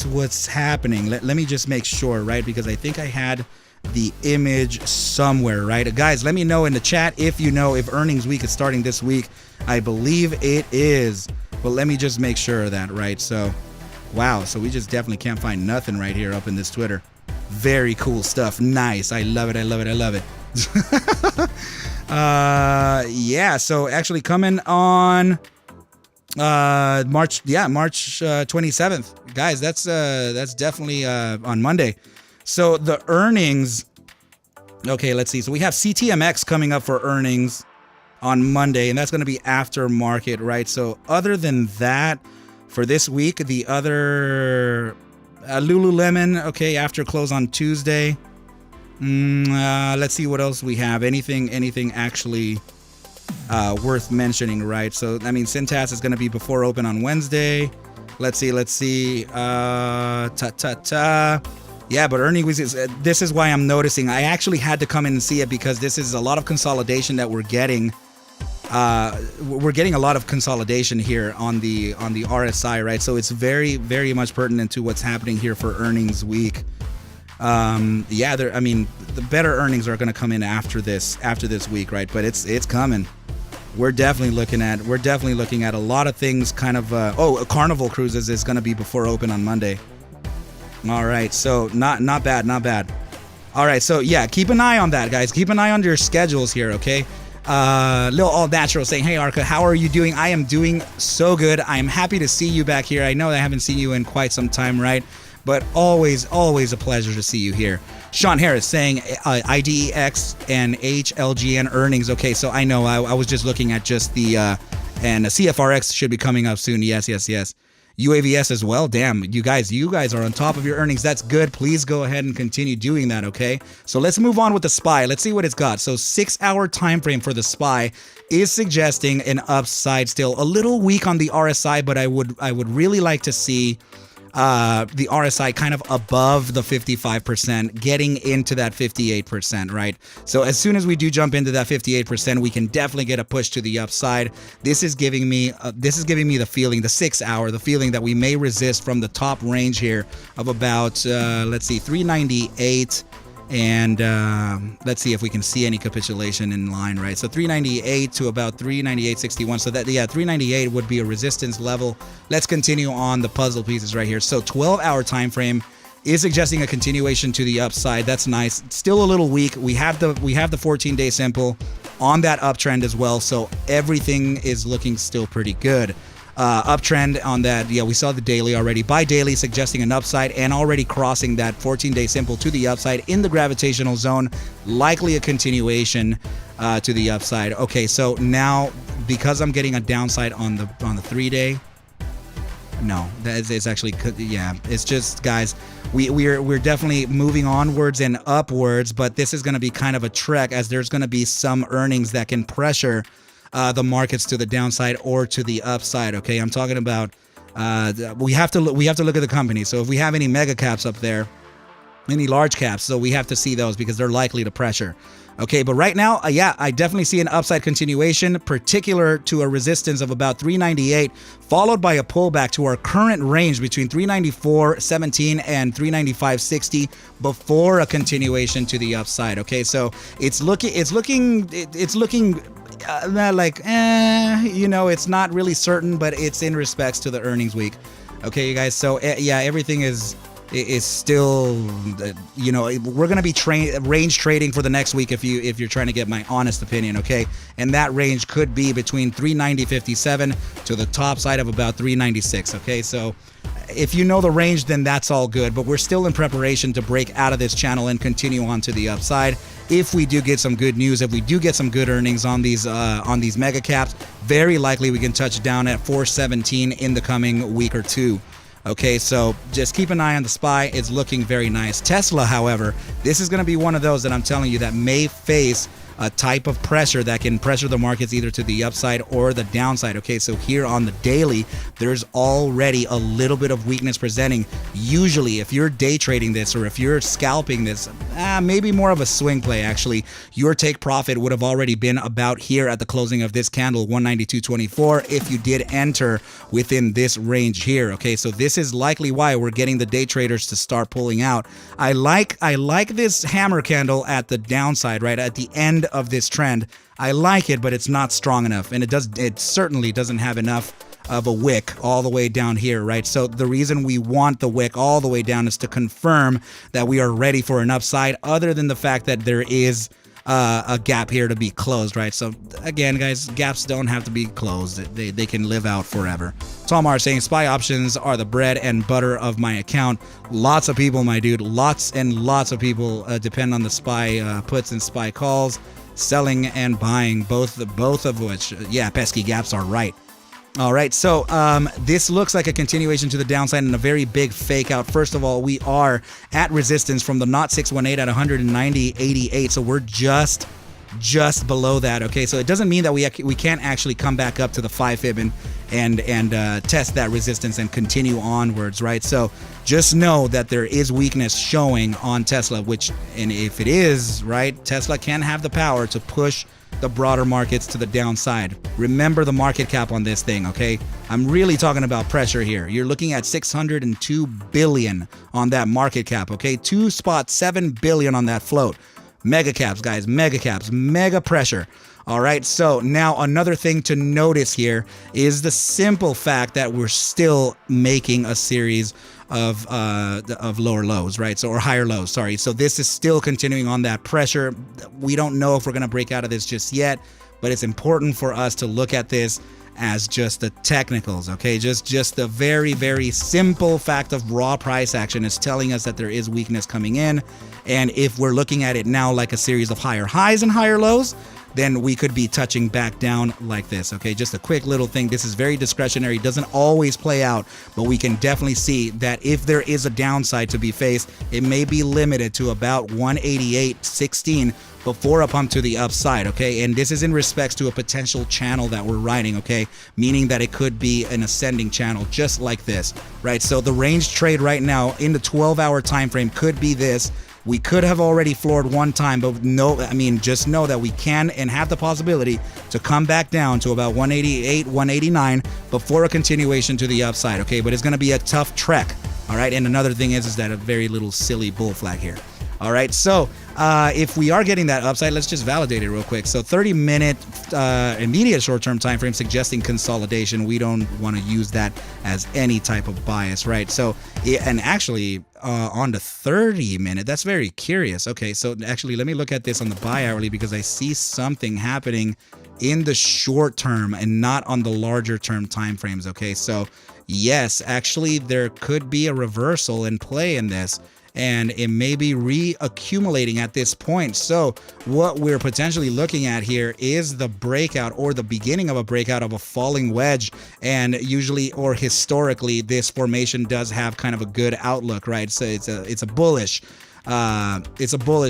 what's happening. Let me just make sure, right? Because I think I had the image somewhere, right? Guys, let me know in the chat if you know if earnings week is starting this week. I believe it is, but let me just make sure of that, right? So, wow, so we just definitely can't find nothing right here up in this Twitter. Very cool stuff. Nice. I love it. I love it. I love it. Yeah, so actually coming on March 27th. Guys, that's definitely on Monday. So the earnings, okay, let's see. So we have CTMX coming up for earnings on Monday, and that's going to be after market, right? So other than that, for this week, the other Lululemon, okay, after close on Tuesday. Let's see what else we have. Anything actually worth mentioning, right? So, I mean, Cintas is going to be before open on Wednesday. Let's see. Yeah, but earnings, this is why I'm noticing. I actually had to come in and see it because this is a lot of consolidation that we're getting. We're getting a lot of consolidation here on the RSI, right? So it's very, very much pertinent to what's happening here for earnings week. Yeah, I mean, the better earnings are going to come in after this week, right? But it's coming. We're definitely looking at a lot of things. Kind of Carnival Cruises is going to be before open on Monday. All right, so not bad. All right, so yeah, keep an eye on that, guys. Keep an eye on your schedules here, okay? Lil All Natural saying, hey Arca, how are you doing? I am doing so good. I am happy to see you back here. I know I haven't seen you in quite some time, right? But always a pleasure to see you here. Sean Harris saying IDEX and HLGN earnings. Okay, so I know I was just looking at just the and the CFRX should be coming up soon. Yes. UAVS as well. Damn, you guys are on top of your earnings. That's good. Please go ahead and continue doing that, okay? So let's move on with the SPY. Let's see what it's got. So 6-hour time frame for the SPY is suggesting an upside still. A little weak on the RSI, but I would really like to see the RSI kind of above the 55%, getting into that 58%, right? So as soon as we do jump into that 58%, we can definitely get a push to the upside. This is giving me the feeling, the 6-hour, the feeling that we may resist from the top range here of about, let's see, 398. And let's see if we can see any capitulation in line, right? So 398 to about 398.61. So that, yeah, 398 would be a resistance level. Let's continue on the puzzle pieces right here. So 12-hour time frame is suggesting a continuation to the upside. That's nice. Still a little weak. We have the 14-day simple on that uptrend as well. So everything is looking still pretty good. uptrend on that. Yeah, we saw the daily already. Buy daily suggesting an upside and already crossing that 14-day simple to the upside in the gravitational zone. Likely a continuation to the upside. Okay, so now because I'm getting a downside on the 3-day. No, that is actually, yeah, it's just, guys, we're definitely moving onwards and upwards, but this is going to be kind of a trek as there's going to be some earnings that can pressure the markets to the downside or to the upside. Okay, I'm talking about we have to look at the company. So if we have any mega caps up there, any large caps, so we have to see those because they're likely to pressure. Okay, but right now, yeah, I definitely see an upside continuation, particular to a resistance of about 398, followed by a pullback to our current range between 394.17 and 395.60 before a continuation to the upside. Okay, so it's looking like, you know, it's not really certain, but it's in respects to the earnings week. Okay, you guys. So yeah, everything is still, you know, we're going to be range trading for the next week if you're trying to get my honest opinion. Okay, and that range could be between 390.57 to the top side of about 396. Okay, so if you know the range, then that's all good, but we're still in preparation to break out of this channel and continue on to the upside. If we do get some good news, if we do get some good earnings on these mega caps, very likely we can touch down at 417 in the coming week or two. Okay, so just keep an eye on the SPY. It's looking very nice. Tesla, however, this is going to be one of those that I'm telling you that may face a type of pressure that can pressure the markets either to the upside or the downside. Okay, so here on the daily, there's already a little bit of weakness presenting. Usually, if you're day trading this or if you're scalping this, maybe more of a swing play actually, your take profit would have already been about here at the closing of this candle, 192.24, if you did enter within this range here. Okay, so this is likely why we're getting the day traders to start pulling out. I like this hammer candle at the downside, right at the end of this trend. I like it, but it's not strong enough, and it certainly doesn't have enough of a wick all the way down here, right? So the reason we want the wick all the way down is to confirm that we are ready for an upside, other than the fact that there is a gap here to be closed, right? So again, guys, gaps don't have to be closed. They can live out forever. Tom R saying SPY options are the bread and butter of my account. Lots of people, my dude, lots and lots of people depend on the SPY puts and SPY calls, selling and buying, both of which, yeah, pesky gaps are right. All right, so this looks like a continuation to the downside and a very big fake out. First of all, we are at resistance from the 0618 at 190.88, so we're just below that. Okay, so it doesn't mean that we can't actually come back up to the 5 fib and test that resistance and continue onwards, right? So just know that there is weakness showing on Tesla, and if it is, right, Tesla can have the power to push the broader markets to the downside. Remember the market cap on this thing, okay? I'm really talking about pressure here. You're looking at 602 billion on that market cap, okay? 2.7 billion on that float. Mega caps, guys, mega caps, mega pressure. All right, so now another thing to notice here is the simple fact that we're still making a series of lower lows, right? So, or higher lows, sorry. So this is still continuing on that pressure. We don't know if we're going to break out of this just yet, but it's important for us to look at this as just the technicals, okay? Just the very, very simple fact of raw price action is telling us that there is weakness coming in. And if we're looking at it now like a series of higher highs and higher lows, then we could be touching back down like this, okay? Just a quick little thing. This is very discretionary, doesn't always play out, but we can definitely see that if there is a downside to be faced, it may be limited to about 188.16 before a pump to the upside, okay? And this is in respects to a potential channel that we're riding, okay? Meaning that it could be an ascending channel just like this, right? So the range trade right now in the 12-hour time frame could be this. We could have already floored one time, but no, I mean, just know that we can and have the possibility to come back down to about 188, 189 before a continuation to the upside, okay? But it's going to be a tough trek, all right? And another thing is that a very little silly bull flag here. All right, so if we are getting that upside, let's just validate it real quick. So 30-minute immediate short-term time frame suggesting consolidation. We don't want to use that as any type of bias, right? So, and actually on the 30-minute, that's very curious. Okay, so actually let me look at this on the buy hourly because I see something happening in the short term and not on the larger term time frames. Okay, so yes, actually there could be a reversal in play in this, and it may be reaccumulating at this point. So what we're potentially looking at here is the breakout or the beginning of a breakout of a falling wedge. And usually, or historically, this formation does have kind of a good outlook, right? So it's a bullish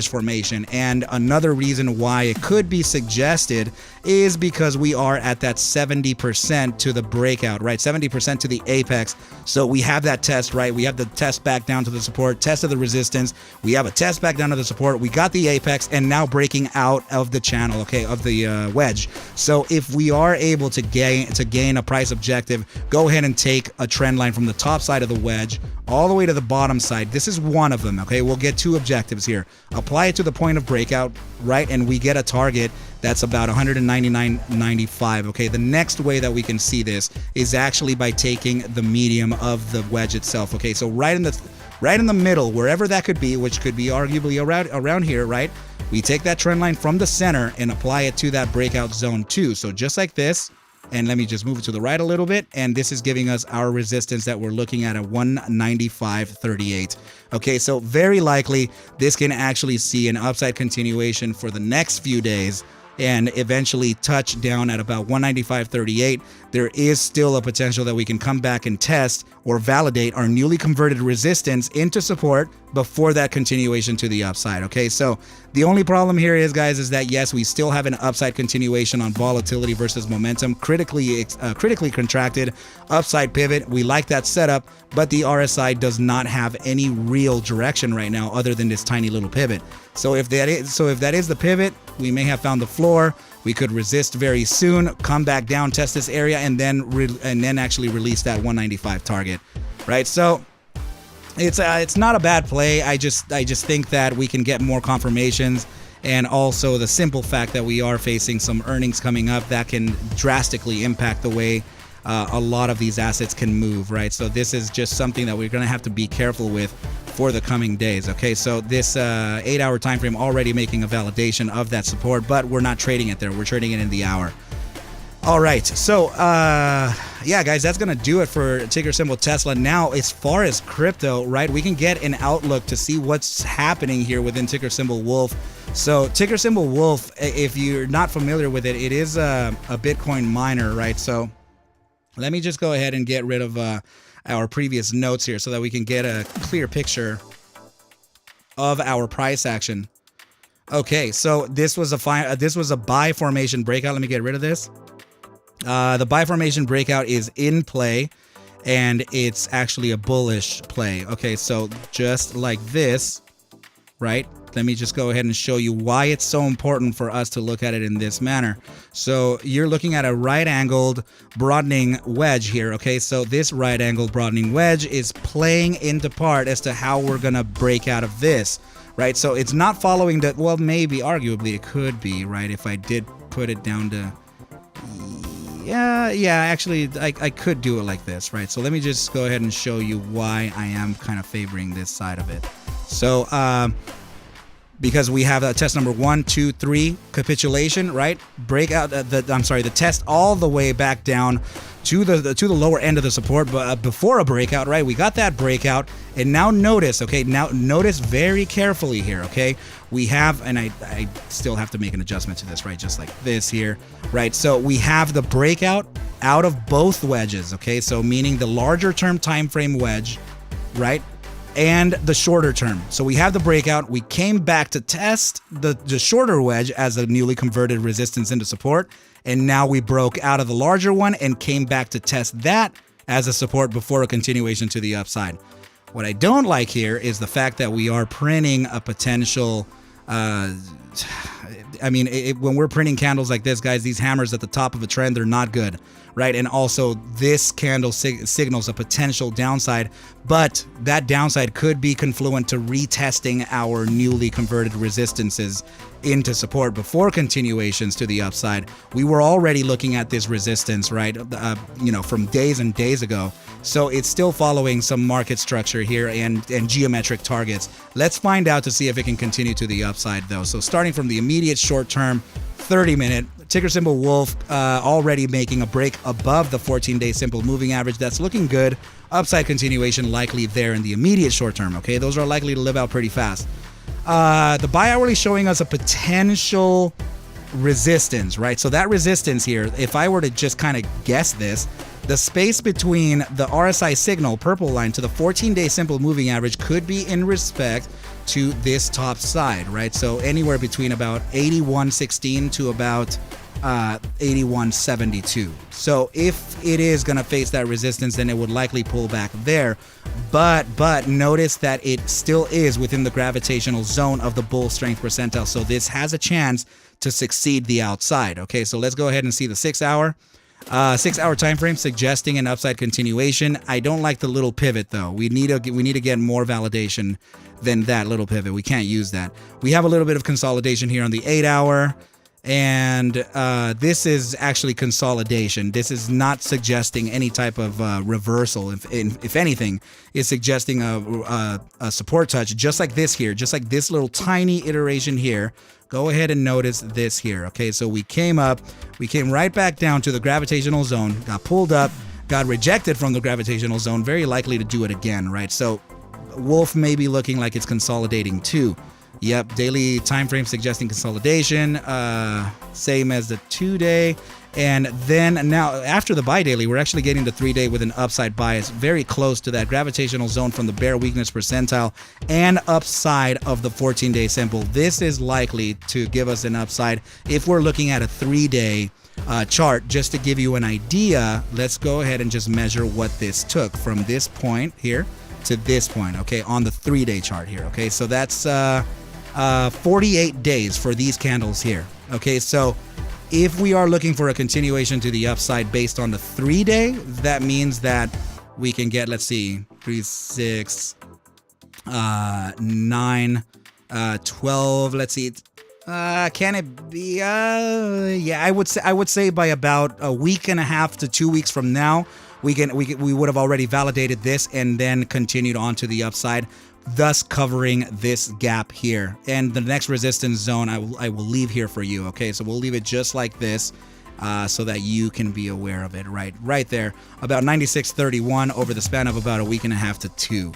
formation. And another reason why it could be suggested is because we are at that 70% to the breakout, right? 70% to the apex. So we have that test, right? We have the test back down to the support, test of the resistance. We have a test back down to the support. We got the apex, and now breaking out of the channel, okay, of the wedge. So if we are able to gain a price objective, go ahead and take a trend line from the top side of the wedge all the way to the bottom side. This is one of them, okay? We'll get two objectives here. Apply it to the point of breakout, right? And we get a target that's about 199.95, okay? The next way that we can see this is actually by taking the medium of the wedge itself, okay? So right in the middle, wherever that could be, which could be arguably around here, right? We take that trend line from the center and apply it to that breakout zone 2. So just like this. And let me just move it to the right a little bit. And this is giving us our resistance that we're looking at 195.38. Okay, so very likely this can actually see an upside continuation for the next few days and eventually touch down at about 195.38. There is still a potential that we can come back and test or validate our newly converted resistance into support before that continuation to the upside. Okay, so the only problem here is, guys, is that yes, we still have an upside continuation on volatility versus momentum, critically contracted upside pivot. We like that setup, but the RSI does not have any real direction right now other than this tiny little pivot. So if that is the pivot, we may have found the floor. We could resist very soon, come back down, test this area, and then actually release that 195 target, right? So it's not a bad play. I just think that we can get more confirmations, and also the simple fact that we are facing some earnings coming up that can drastically impact the way a lot of these assets can move, right? So this is just something that we're going to have to be careful with for the coming days. Okay, so this 8-hour time frame already making a validation of that support, but we're not trading it there. We're trading it in the hour. All right, so yeah, guys, that's gonna do it for ticker symbol Tesla. Now, as far as crypto, right, we can get an outlook to see what's happening here within ticker symbol Wolf. So ticker symbol Wolf, if you're not familiar with it, it is a Bitcoin miner, right? So let me just go ahead and get rid of our previous notes here so that we can get a clear picture of our price action. Okay, so this was a buy formation breakout. Let me get rid of this. The buy formation breakout is in play, and it's actually a bullish play. Okay, so just like this, right? Let me just go ahead and show you why it's so important for us to look at it in this manner. So you're looking at a right-angled broadening wedge here, okay? So this right-angled broadening wedge is playing into part as to how we're gonna break out of this, right? So it's not following the, well, maybe, arguably it could be, right? If I did put it down to, yeah, actually, I could do it like this, right? So let me just go ahead and show you why I am kind of favoring this side of it. So, because we have test number 1, 2, 3, capitulation, right? Breakout, the test all the way back down to the lower end of the support, but before a breakout, right? We got that breakout, and now notice, okay? Now notice very carefully here, okay? We have, and I still have to make an adjustment to this, right? Just like this here, right? So we have the breakout out of both wedges, okay? So meaning the larger term time frame wedge, right? And the shorter term. So we have the breakout. We came back to test the shorter wedge as a newly converted resistance into support. And now we broke out of the larger one and came back to test that as a support before a continuation to the upside. What I don't like here is the fact that we are printing a potential, when we're printing candles like this, guys, these hammers at the top of a trend, they're not good, right? And also this candle signals a potential downside, but that downside could be confluent to retesting our newly converted resistances into support before continuations to the upside. We were already looking at this resistance, right? From days and days ago. So it's still following some market structure here and geometric targets. Let's find out to see if it can continue to the upside though. So starting from the immediate short term, 30-minute, ticker symbol wolf already making a break above the 14-day simple moving average. That's looking good. Upside continuation likely there in the immediate short term. Okay, those are likely to live out pretty fast. The buy hourly showing us a potential resistance, right? So that resistance here, if I were to just kind of guess this, the space between the RSI signal, purple line, to the 14-day simple moving average could be in respect to this top side, right? So anywhere between about 81.16 to about 81.72. So if it is going to face that resistance, then it would likely pull back there. But notice that it still is within the gravitational zone of the bull strength percentile. So this has a chance to succeed the outside. Okay, so let's go ahead and see the 6 hour. 6 hour time frame suggesting an upside continuation. I don't like the little pivot though. We need to get more validation than that little pivot. We can't use that. We have a little bit of consolidation here on the 8 hour. And this is actually consolidation. This is not suggesting any type of reversal. If anything, it's suggesting a support touch, just like this here, just like this little tiny iteration here. Go ahead and notice this here. Okay, so we came up, we came right back down to the gravitational zone, got pulled up, got rejected from the gravitational zone, very likely to do it again, right? So Wolf may be looking like it's consolidating too. Yep, daily time frame suggesting consolidation, same as the 2-day. And then now after the buy daily, we're actually getting the 3-day with an upside bias, very close to that gravitational zone from the bear weakness percentile and upside of the 14-day simple. This is likely to give us an upside if we're looking at a 3-day chart. Just to give you an idea, let's go ahead and just measure what this took from this point here to this point, okay, on the 3-day chart here. Okay, so that's 48 days for these candles here. Okay, so if we are looking for a continuation to the upside based on the 3-day, that means that we can get, let's see, 3, 6, 9, 12. Let's see. Can it be? Yeah, I would say by about a week and a half to 2 weeks from now, we would have already validated this and then continued on to the upside, thus covering this gap here. And the next resistance zone I will leave here for you. Okay, so we'll leave it just like this so that you can be aware of it right there, about 96.31 over the span of about a week and a half to 2.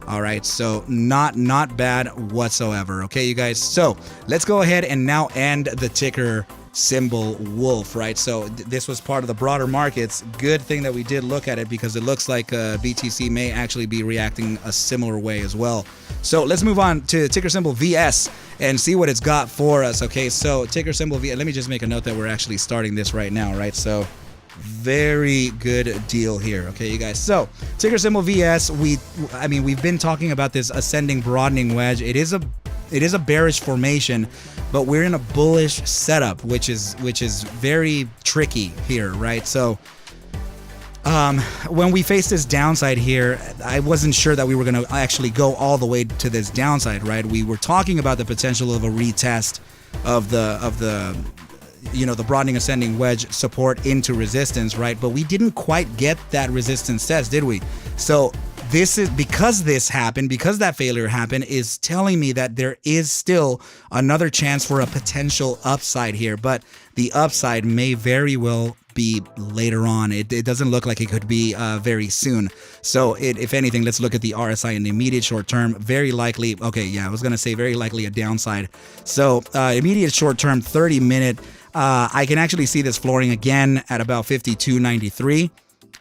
All right, so not bad whatsoever. Okay, you guys, so let's go ahead and now end the ticker symbol wolf, right? So this was part of the broader markets. Good thing that we did look at it, because it looks like BTC may actually be reacting a similar way as well. So let's move on to ticker symbol VS and see what it's got for us. Okay, so ticker symbol VS, let me just make a note that we're actually starting this right now, right? So very good deal here. Okay, you guys, so ticker symbol VS, we've been talking about this ascending broadening wedge. It is a bearish formation, but we're in a bullish setup, which is very tricky here, right? So when we face this downside here, I wasn't sure that we were going to actually go all the way to this downside, right? We were talking about the potential of a retest of the the broadening ascending wedge support into resistance, right? But we didn't quite get that resistance test, did we? So this is because that failure happened, is telling me that there is still another chance for a potential upside here, but the upside may very well be later on. It doesn't look like it could be very soon. So if anything, let's look at the RSI in the immediate short term. Very likely, okay, yeah, I was going to say very likely a downside. So immediate short term, 30-minute, I can actually see this flooring again at about 52.93.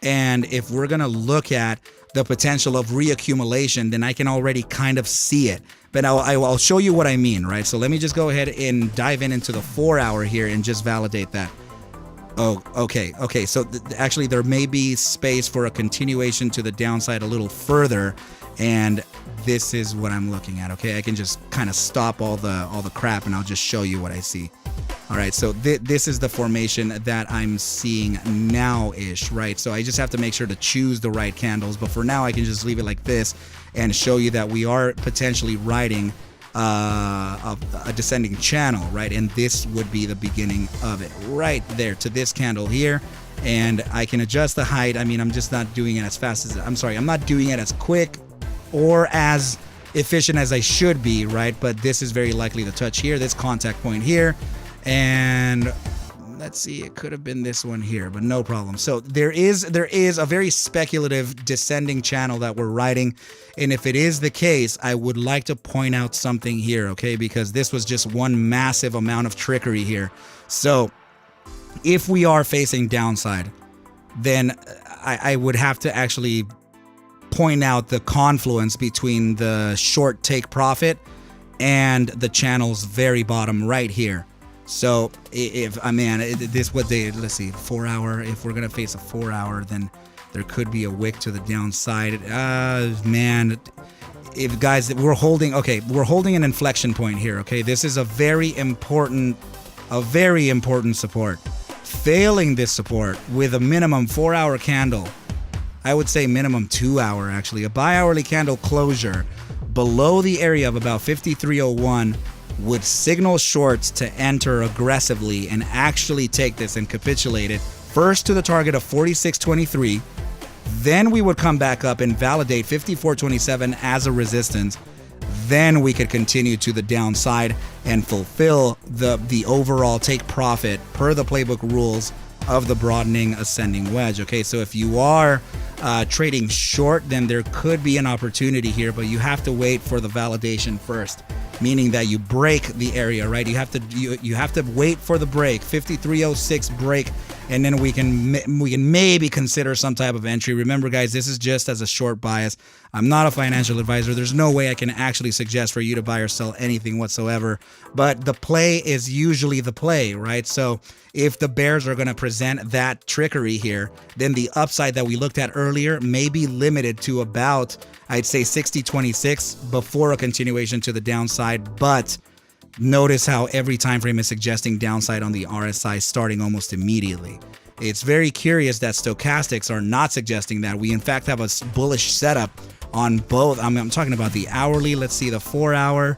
And if we're going to look at the potential of reaccumulation, then I can already kind of see it. But I'll show you what I mean, right? So let me just go ahead and dive into the 4 hour here and just validate that. Oh, okay. So actually there may be space for a continuation to the downside a little further, and this is what I'm looking at. Okay, I can just kind of stop all the crap and I'll just show you what I see. All right, so this is the formation that I'm seeing now-ish, right? So I just have to make sure to choose the right candles, but for now I can just leave it like this and show you that we are potentially riding a descending channel, right? And this would be the beginning of it right there to this candle here. And I can adjust the height. I mean, I'm just not doing it as fast as, I'm not doing it as quick or as efficient as I should be, right? But this is very likely to touch here, this contact point here. And let's see, it could have been this one here, but no problem. So there is a very speculative descending channel that we're riding, and if it is the case, I would like to point out something here, okay? Because this was just one massive amount of trickery here. So if we are facing downside, then I would have to actually point out the confluence between the short take profit and the channel's very bottom right here. So if this what they, let's see, 4 hour, if we're gonna face a 4 hour, then there could be a wick to the downside. Man, if guys, we're holding an inflection point here, okay? This is a very important support. Failing this support with a minimum 4 hour candle, I would say minimum 2 hour actually, a bi-hourly candle closure below the area of about 5301 would signal shorts to enter aggressively and actually take this and capitulate it first to the target of 4623. Then we would come back up and validate 5427 as a resistance. Then we could continue to the downside and fulfill the overall take profit per the playbook rules of the broadening ascending wedge. Okay, so if you are trading short, then there could be an opportunity here, but you have to wait for the validation first, meaning that you break the area, right? You have to wait for the break, 5306 break, and then we can maybe consider some type of entry. Remember, guys, this is just as a short bias. I'm not a financial advisor. There's no way I can actually suggest for you to buy or sell anything whatsoever, but the play is usually the play, right? So if the bears are going to present that trickery here, then the upside that we looked at earlier may be limited to about, I'd say, 60.26 before a continuation to the downside. But notice how every time frame is suggesting downside on the RSI starting almost immediately. It's very curious that stochastics are not suggesting that. We in fact have a bullish setup on both. I'm talking about the hourly. Let's see, the 4 hour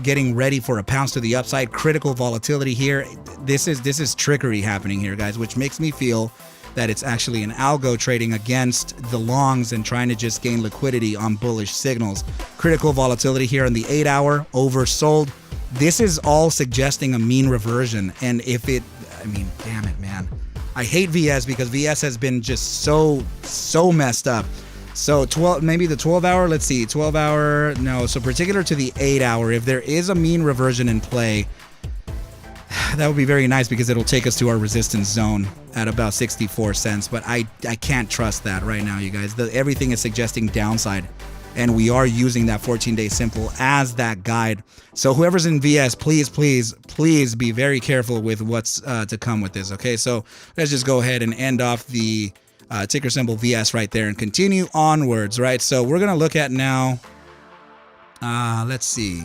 getting ready for a pounce to the upside. Critical volatility here. This is trickery happening here, guys, which makes me feel that it's actually an algo trading against the longs and trying to just gain liquidity on bullish signals. Critical volatility here in the 8 hour, oversold. This is all suggesting a mean reversion. And if it, I mean, damn it, man. I hate VS because VS has been just so messed up. So maybe the 12 hour, let's see, 12 hour, no. So particular to the 8 hour, if there is a mean reversion in play, that would be very nice because it'll take us to our resistance zone at about 64 cents. But I can't trust that right now, you guys. Everything is suggesting downside, and we are using that 14-day simple as that guide. So whoever's in VS, please be very careful with what's to come with this, okay? So let's just go ahead and end off the ticker symbol VS right there and continue onwards, right? So we're going to look at now, let's see.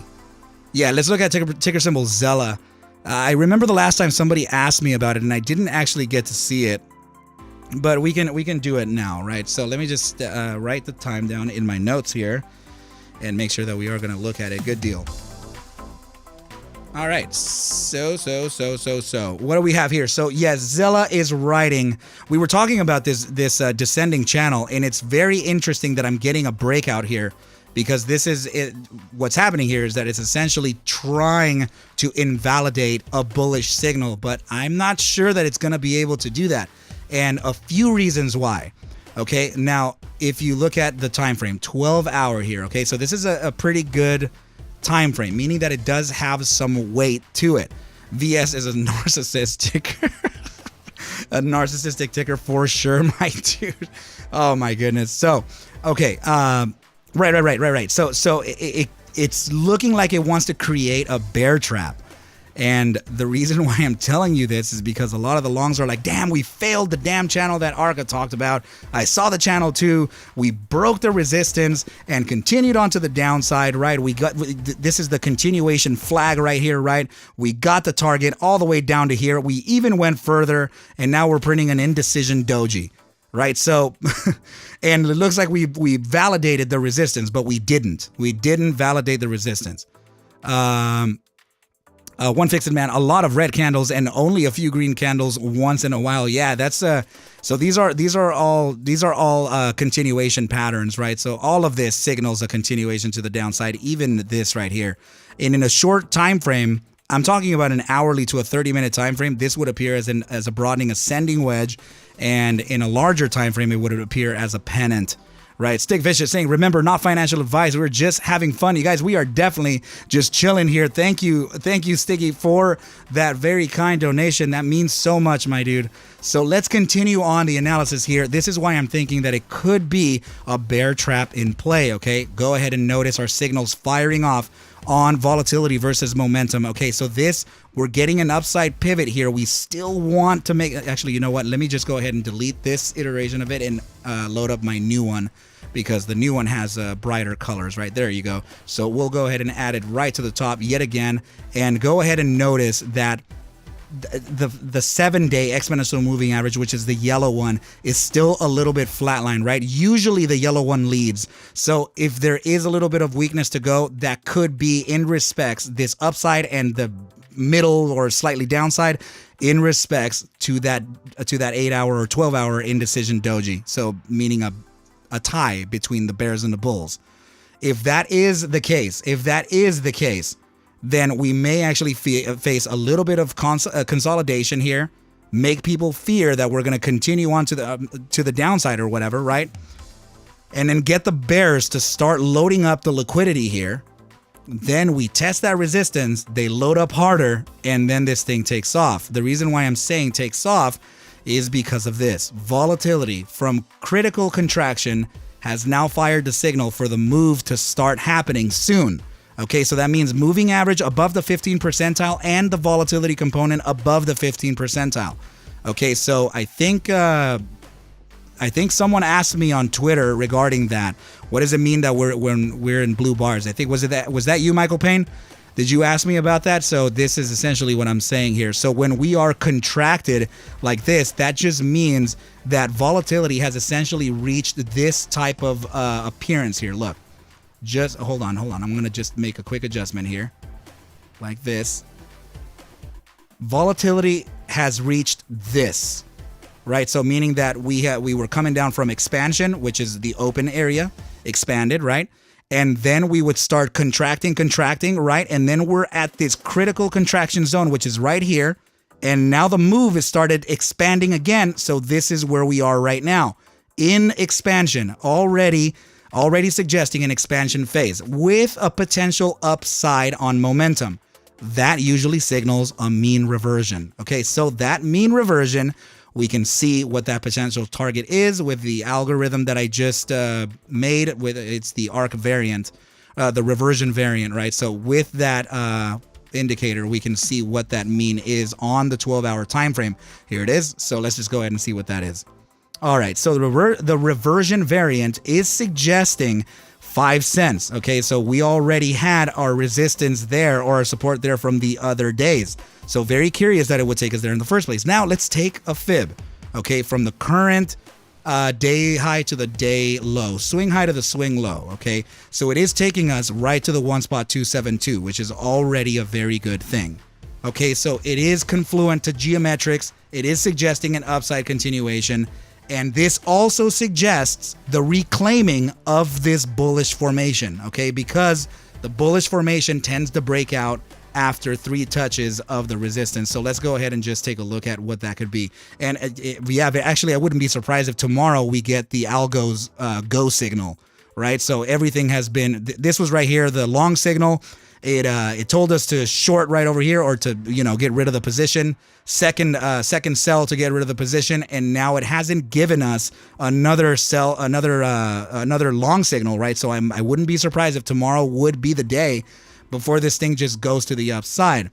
Yeah, let's look at ticker symbol XELA. I remember the last time somebody asked me about it and I didn't actually get to see it, but we can do it now, right? So let me just write the time down in my notes here and make sure that we are going to look at it. Good deal. All right, so what do we have here? So yes, XELA is writing. We were talking about this descending channel, and it's very interesting that I'm getting a breakout here, because this is it. What's happening here is that it's essentially trying to invalidate a bullish signal, but I'm not sure that it's going to be able to do that, and a few reasons why. Okay, now if you look at the time frame, 12 hour here. Okay, so this is a pretty good time frame, meaning that it does have some weight to it. VS is a narcissist ticker. A narcissistic ticker for sure, my dude. Oh my goodness. So okay, right. So it's looking like it wants to create a bear trap. And the reason why I'm telling you this is because a lot of the longs are like, damn, we failed the damn channel that Arca talked about. I saw the channel too. We broke the resistance and continued on to the downside, right? This is the continuation flag right here, right? We got the target all the way down to here. We even went further, and now we're printing an indecision doji, right? So, and it looks like we validated the resistance, but we didn't. We didn't validate the resistance. One fixed man, a lot of red candles and only a few green candles once in a while. Yeah, that's so these are all continuation patterns, right? So all of this signals a continuation to the downside, even this right here. And in a short time frame, I'm talking about an hourly to a 30-minute time frame. This would appear as a broadening ascending wedge, and in a larger time frame, it would appear as a pennant. Right, Stick Vicious saying, remember, not financial advice. We're just having fun. You guys, we are definitely just chilling here. Thank you, Sticky, for that very kind donation. That means so much, my dude. So let's continue on the analysis here. This is why I'm thinking that it could be a bear trap in play, okay? Go ahead and notice our signals firing off on volatility versus momentum. Okay, so we're getting an upside pivot here. We still want to make, actually, you know what? Let me just go ahead and delete this iteration of it and load up my new one, because the new one has brighter colors. Right there you go. So we'll go ahead and add it right to the top yet again, and go ahead and notice that the 7-day exponential moving average, which is the yellow one, is still a little bit flatline, right? Usually the yellow one leads. So if there is a little bit of weakness to go, that could be in respects this upside and the middle or slightly downside in respects to that 8-hour or 12-hour indecision doji. So meaning a tie between the bears and the bulls. If that is the case, then we may actually face a little bit of consolidation here, make people fear that we're going to continue on to the downside or whatever, right? And then get the bears to start loading up the liquidity here. Then we test that resistance, they load up harder, and then this thing takes off. The reason why I'm saying takes off is because of this. Volatility from critical contraction has now fired the signal for the move to start happening soon. Okay, so that means moving average above the 15 percentile and the volatility component above the 15 percentile. Okay, so I think someone asked me on Twitter regarding that. What does it mean that we're in blue bars? I think was that you, Michael Payne? Did you ask me about that? So this is essentially what I'm saying here. So when we are contracted like this, that just means that volatility has essentially reached this type of appearance here. Look. Just hold on. I'm going to just make a quick adjustment here. Like this. Volatility has reached this. Right? So meaning that we were coming down from expansion, which is the open area, expanded, right? And then we would start contracting, right? And then we're at this critical contraction zone, which is right here. And now the move has started expanding again. So this is where we are right now. In expansion, already suggesting an expansion phase with a potential upside on momentum. That usually signals a mean reversion. Okay, so that mean reversion, we can see what that potential target is with the algorithm that I just made. It's the Arca variant, the reversion variant, right? So with that indicator, we can see what that mean is on the 12-hour time frame. Here it is. So let's just go ahead and see what that is. All right, so the reversion variant is suggesting 5 cents. Okay, so we already had our resistance there or our support there from the other days. So very curious that it would take us there in the first place. Now let's take a fib, okay, from the current day high to the day low, swing high to the swing low. Okay, so it is taking us right to the 1.272, which is already a very good thing. Okay, so it is confluent to geometrics. It is suggesting an upside continuation. And this also suggests the reclaiming of this bullish formation, okay? Because the bullish formation tends to break out after 3 touches of the resistance. So let's go ahead and just take a look at what that could be. And actually, I wouldn't be surprised if tomorrow we get the algo's go signal, right? So everything has been, this was right here, the long signal. It told us to short right over here, or to, get rid of the position. Second sell to get rid of the position, and now it hasn't given us another sell, another long signal, right? So I wouldn't be surprised if tomorrow would be the day before this thing just goes to the upside.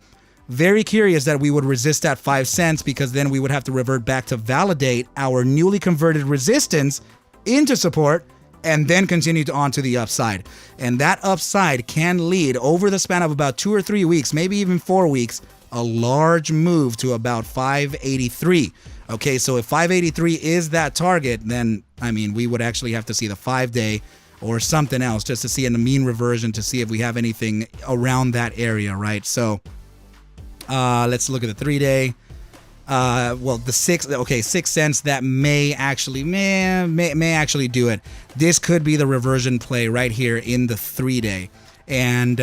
Very curious that we would resist at 5 cents, because then we would have to revert back to validate our newly converted resistance into support, and then continue on to the upside. And that upside can lead, over the span of about 2 or 3 weeks, maybe even 4 weeks, a large move to about 583. Okay, so if 583 is that target, then, we would actually have to see the 5-day or something else just to see in the mean reversion to see if we have anything around that area, right? So let's look at the 3-day. The 6 cents, that may actually do it. This could be the reversion play right here in the 3-day. and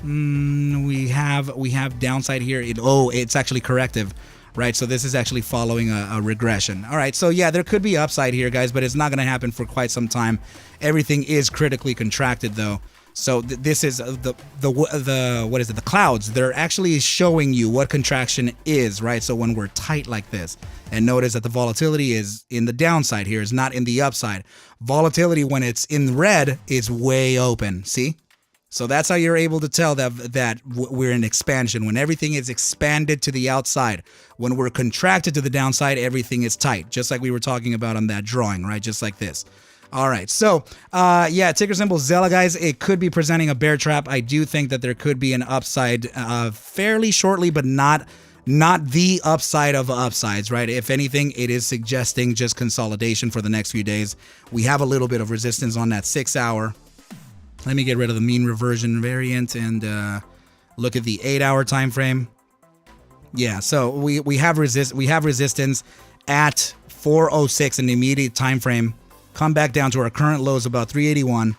we have downside here. It's actually corrective, right? So this is actually following a regression. All right, so yeah, there could be upside here, guys, but it's not going to happen for quite some time. Everything is critically contracted, though. So this is the what is it? The clouds. They're actually showing you what contraction is, right? So when we're tight like this, and notice that the volatility is in the downside here, is not in the upside. Volatility when it's in red is way open. See? So that's how you're able to tell that we're in expansion. When everything is expanded to the outside, when we're contracted to the downside, everything is tight, just like we were talking about on that drawing, right? Just like this. All right, so yeah, ticker symbol XELA, guys. It could be presenting a bear trap. I do think that there could be an upside fairly shortly, but not the upside of upsides, right? If anything, it is suggesting just consolidation for the next few days. We have a little bit of resistance on that 6 hour. Let me get rid of the mean reversion variant and look at the 8 hour time frame. Yeah, so we have resistance at 406 in the immediate time frame. Come back down to our current lows about 381.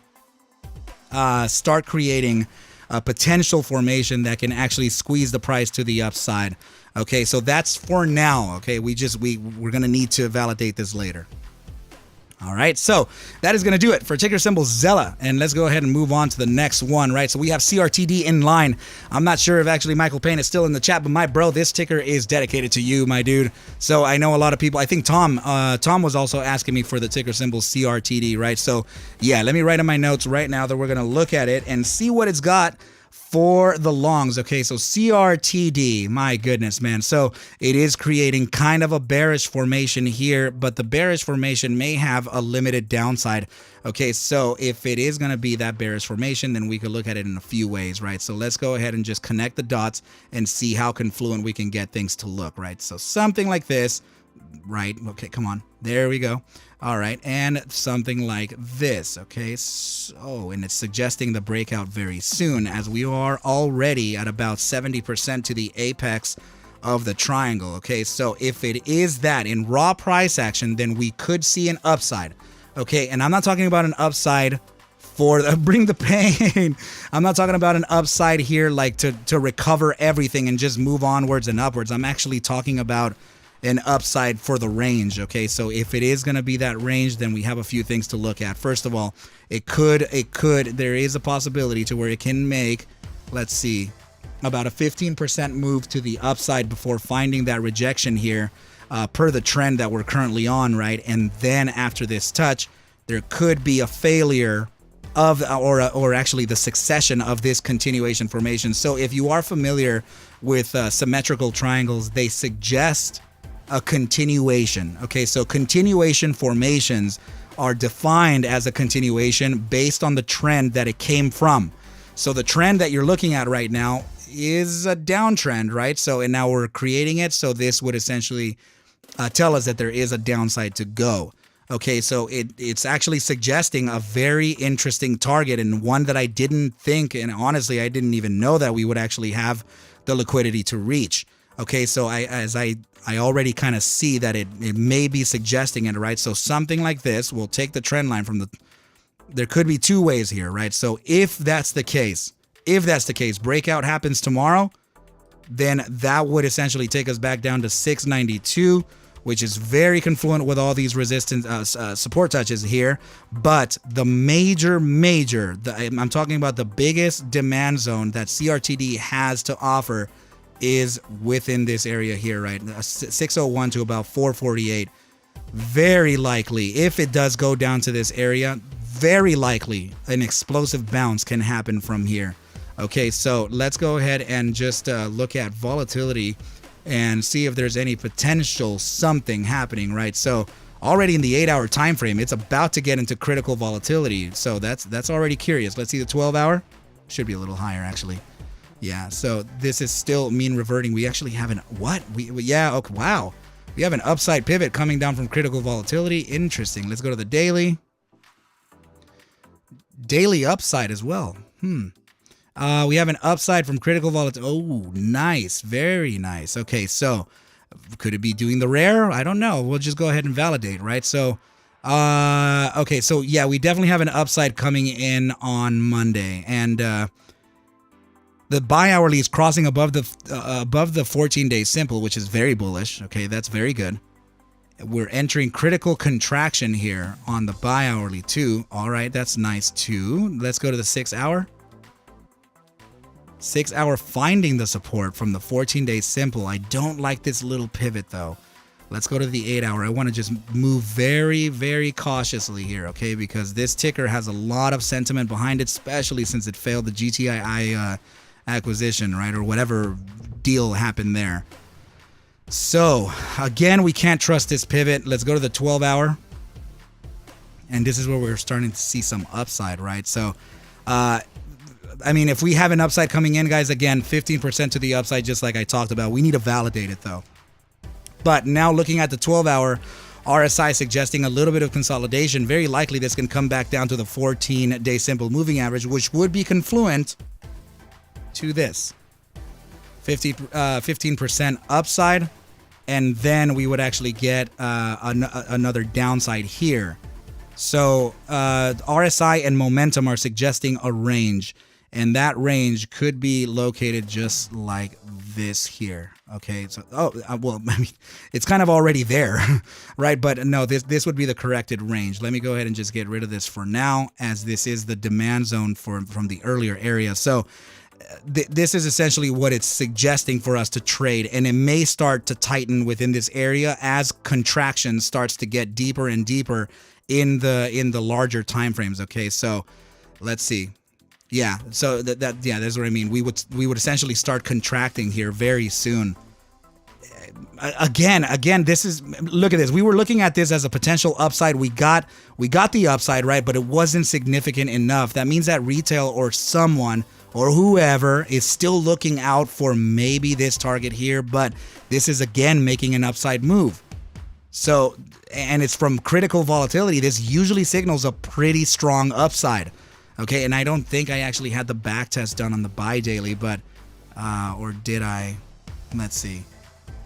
Start creating a potential formation that can actually squeeze the price to the upside. Okay, so that's for now. Okay, we're gonna need to validate this later. All right, so that is going to do it for ticker symbol XELA. And let's go ahead and move on to the next one, right? So we have CRTD in line. I'm not sure if actually Michael Payne is still in the chat, but my bro, this ticker is dedicated to you, my dude. So I know a lot of people, I think Tom was also asking me for the ticker symbol CRTD, right? So yeah, let me write in my notes right now that we're going to look at it and see what it's got for the longs. Okay, so CRTD, my goodness, man. So it is creating kind of a bearish formation here, but the bearish formation may have a limited downside. Okay, so if it is going to be that bearish formation, then we could look at it in a few ways, right? So let's go ahead and just connect the dots and see how confluent we can get things to look, right? So something like this, right? Okay, come on. There we go. All right, and something like this, okay? So, and it's suggesting the breakout very soon, as we are already at about 70% to the apex of the triangle, okay? So if it is that in raw price action, then we could see an upside, okay? And I'm not talking about an upside for bring the pain. I'm not talking about an upside here like to recover everything and just move onwards and upwards. I'm actually talking about an upside for the range. Okay, so if it is going to be that range, then we have a few things to look at. First of all, there is a possibility to where it can make, let's see, about a 15% move to the upside before finding that rejection here per the trend that we're currently on, right? And then after this touch, there could be a failure of, or actually the succession of this continuation formation. So if you are familiar with symmetrical triangles, they suggest a continuation. Okay, so continuation formations are defined as a continuation based on the trend that it came from. So the trend that you're looking at right now is a downtrend, right? So, and now we're creating it. So this would essentially tell us that there is a downside to go. Okay, so it's actually suggesting a very interesting target, and one that I didn't think, and honestly, I didn't even know that we would actually have the liquidity to reach. Okay, so I already kind of see that it may be suggesting it, right? So something like this, we'll take the trend line from the, there could be two ways here, right? So if that's the case, breakout happens tomorrow, then that would essentially take us back down to 692, which is very confluent with all these resistance support touches here. But the I'm talking about the biggest demand zone that CRTD has to offer is within this area here, right? 601 to about 448. Very likely, if it does go down to this area, very likely an explosive bounce can happen from here. Okay, so let's go ahead and just look at volatility and see if there's any potential something happening, right? So already in the 8-hour time frame, it's about to get into critical volatility. So that's already curious. Let's see the 12-hour. Should be a little higher, actually. Yeah, so this is still mean reverting. We actually have an, yeah, okay, wow. We have an upside pivot coming down from critical volatility. Interesting. Let's go to the daily. Daily upside as well. We have an upside from critical volatility. Oh, nice. Very nice. Okay, so could it be doing the rare? I don't know. We'll just go ahead and validate, right? So Okay, so yeah, we definitely have an upside coming in on Monday, and the buy hourly is crossing above the 14-day simple, which is very bullish. Okay, that's very good. We're entering critical contraction here on the buy hourly too. All right, that's nice too. Let's go to the 6 hour. 6 hour finding the support from the 14-day simple. I don't like this little pivot though. Let's go to the 8 hour. I want to just move very, very cautiously here, okay? Because this ticker has a lot of sentiment behind it, especially since it failed the GTI acquisition, right? Or whatever deal happened there. So, again, we can't trust this pivot. Let's go to the 12 hour. And this is where we're starting to see some upside, right? So, I mean, if we have an upside coming in, guys, again, 15% to the upside, just like I talked about. We need to validate it, though. But now looking at the 12 hour, RSI suggesting a little bit of consolidation. Very likely this can come back down to the 14-day simple moving average, which would be confluent to this 15% upside. And then we would actually get another downside here. So RSI and momentum are suggesting a range. And that range could be located just like this here. Okay, so well, I mean, it's kind of already there, right? But no, this would be the corrected range. Let me go ahead and just get rid of this for now, as this is the demand zone from the earlier area. So this is essentially what it's suggesting for us to trade, and it may start to tighten within this area as contraction starts to get deeper and deeper in the larger time frames. Okay, so let's see. Yeah, so that's what I mean. We would essentially start contracting here very soon. Again, this is, look at this. We were looking at this as a potential upside. We got the upside, right? But it wasn't significant enough. That means that retail or someone or whoever is still looking out for maybe this target here, but this is again making an upside move. So, and it's from critical volatility. This usually signals a pretty strong upside. Okay, and I don't think I actually had the back test done on the buy daily, but, or did I? Let's see.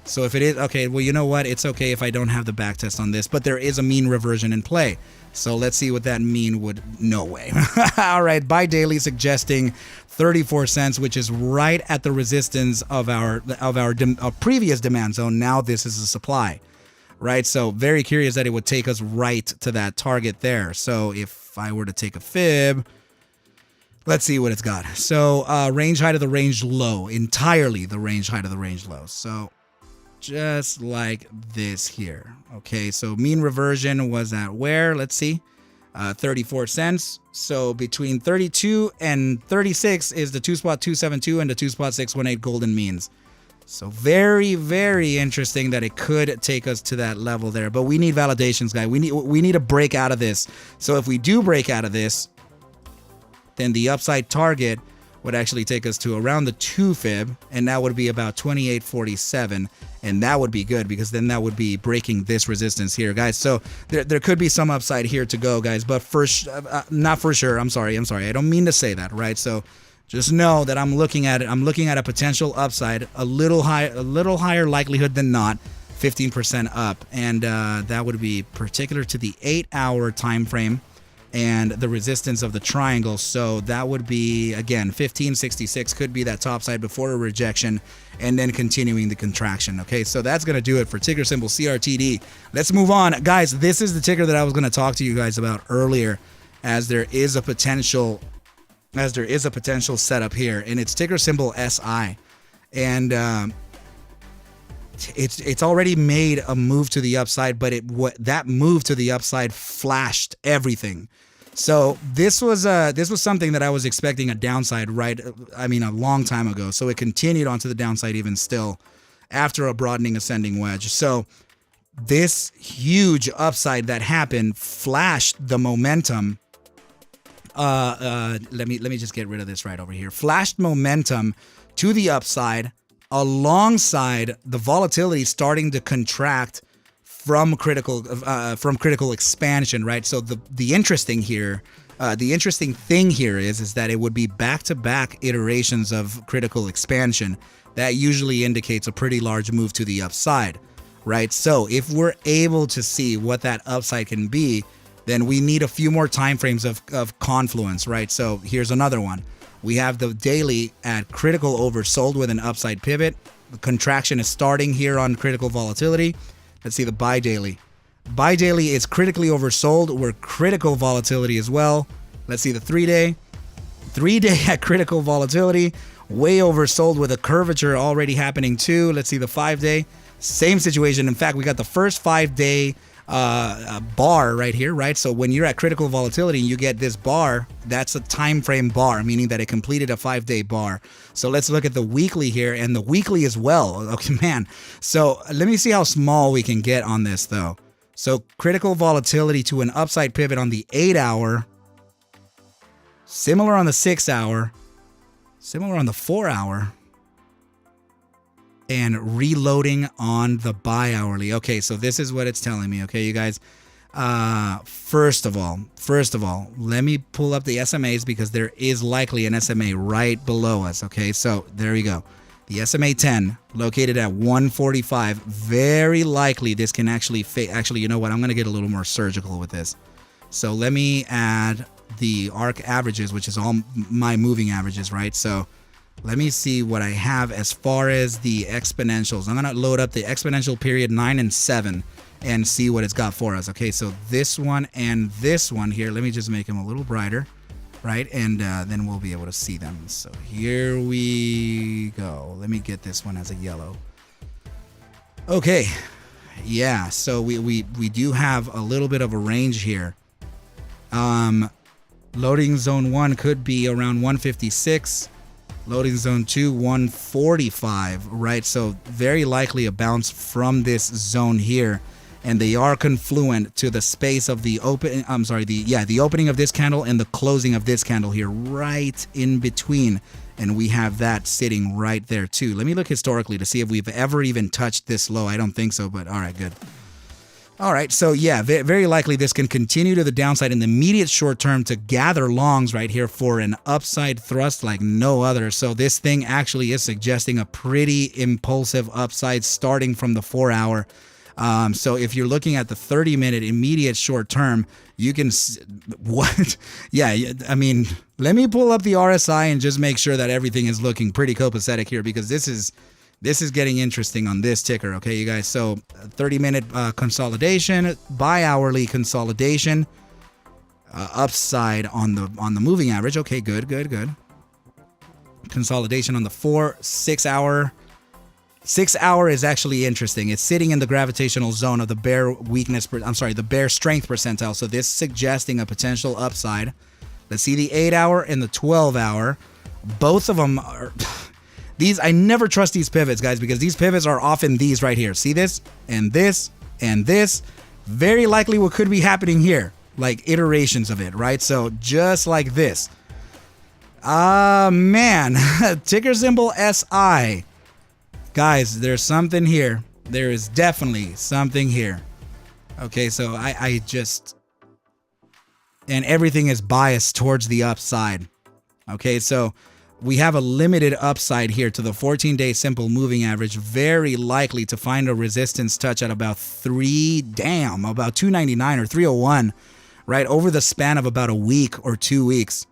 So if it is, okay, well, you know what? It's okay if I don't have the back test on this, but there is a mean reversion in play. So let's see what that mean would, no way. All right, buy daily suggesting 34 cents, which is right at the resistance of our previous demand zone. Now this is a supply, right? So very curious that it would take us right to that target there. So if I were to take a fib, let's see what it's got. So range height of the range low, entirely the range height of the range low. So just like this here. Okay, so mean reversion was at where? Let's see. 34 cents. So between 32 and 36 is the 2.272 and the 2.618 golden means. So very, very interesting that it could take us to that level there. But we need validations, guys. We need to break out of this. So if we do break out of this, then the upside target would actually take us to around the 2 fib, and that would be about 28.47, and that would be good because then that would be breaking this resistance here, guys. So there could be some upside here to go, guys, but not for sure. I'm sorry. I don't mean to say that, right? So just know that I'm looking at it. I'm looking at a potential upside, a little higher likelihood than not, 15% up, and that would be particular to the 8-hour time frame and the resistance of the triangle. So that would be, again, 1566 could be that top side before a rejection and then continuing the contraction. Okay, so that's going to do it for ticker symbol CRTD. Let's move on. Guys, this is the ticker that I was going to talk to you guys about earlier, as there is a potential setup here, and it's ticker symbol SI. And it's already made a move to the upside, but that move to the upside flashed everything. So this was something that I was expecting a downside, right? I mean, a long time ago. So it continued onto the downside even still after a broadening ascending wedge. So this huge upside that happened flashed the momentum. Let me just get rid of this right over here. Flashed momentum to the upside, alongside the volatility starting to contract from critical expansion, right? So the interesting thing here is that it would be back-to-back iterations of critical expansion. That usually indicates a pretty large move to the upside. right? So if we're able to see what that upside can be, then we need a few more time frames of confluence, right? So here's another one. We have the daily at critical oversold with an upside pivot. The contraction is starting here on critical volatility. Let's see the buy daily. Buy daily is critically oversold. We're critical volatility as well. Let's see the 3-day. 3-day at critical volatility, way oversold with a curvature already happening too. Let's see the 5-day. Same situation. In fact, we got the first 5-day bar right here, right? So when you're at critical volatility and you get this bar, that's a time frame bar, meaning that it completed a 5-day bar. So let's look at the weekly here, and the weekly as well. Okay, man. So let me see how small we can get on this though. So critical volatility to an upside pivot on the 8-hour, similar on the 6-hour, similar on the 4-hour, and reloading on the bi-hourly. Okay, so this is what it's telling me. Okay, you guys. First of all, let me pull up the SMAs because there is likely an SMA right below us. Okay, so there we go. The SMA 10 located at 145. Very likely this can actually actually, you know what? I'm going to get a little more surgical with this. So let me add the ARC averages, which is all my moving averages, right? So let me see what I have as far as the exponentials. I'm going to load up the exponential period 9 and 7 and see what it's got for us. Okay, so this one and this one here, let me just make them a little brighter, right? And then we'll be able to see them. So here we go. Let me get this one as a yellow. Okay, yeah, so we do have a little bit of a range here. Loading zone 1 could be around 156. Loading zone 2, 145, right? So very likely a bounce from this zone here. And they are confluent to the space of the open, the opening of this candle and the closing of this candle here, right in between. And we have that sitting right there too. Let me look historically to see if we've ever even touched this low. I don't think so, but all right, good. All right, so yeah, very likely this can continue to the downside in the immediate short term to gather longs right here for an upside thrust like no other. So this thing actually is suggesting a pretty impulsive upside starting from the 4-hour. So if you're looking at the 30-minute immediate short term, you can, what? Yeah, I mean, let me pull up the RSI and just make sure that everything is looking pretty copacetic here, because this is getting interesting on this ticker, okay, you guys? So 30-minute consolidation, bi-hourly consolidation, upside on the moving average. Okay, good. Consolidation on the 6-hour. 6-hour is actually interesting. It's sitting in the gravitational zone of the bear weakness, the bear strength percentile. So this is suggesting a potential upside. Let's see the 8-hour and the 12-hour. Both of them are... These, I never trust these pivots, guys, because these pivots are often these right here. See this and this and this. Very likely what could be happening here, like iterations of it, right? So just like this. Man, ticker symbol SI. Guys, there's something here. There is definitely something here. Okay, so I just... And everything is biased towards the upside. Okay, so... we have a limited upside here to the 14-day simple moving average, very likely to find a resistance touch at about about 299 or 301, right, over the span of about a week or 2 weeks.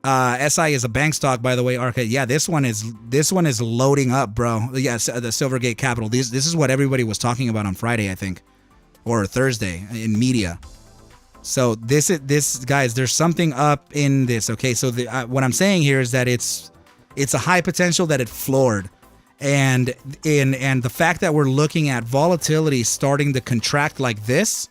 SI is a bank stock, by the way, Arca. Yeah, this one is loading up, bro. Yeah, the Silvergate Capital. This is what everybody was talking about on Friday, I think, or Thursday in media. So this guys, there's something up in this. Okay, so what I'm saying here is that it's a high potential that it floored, and the fact that we're looking at volatility starting to contract like this,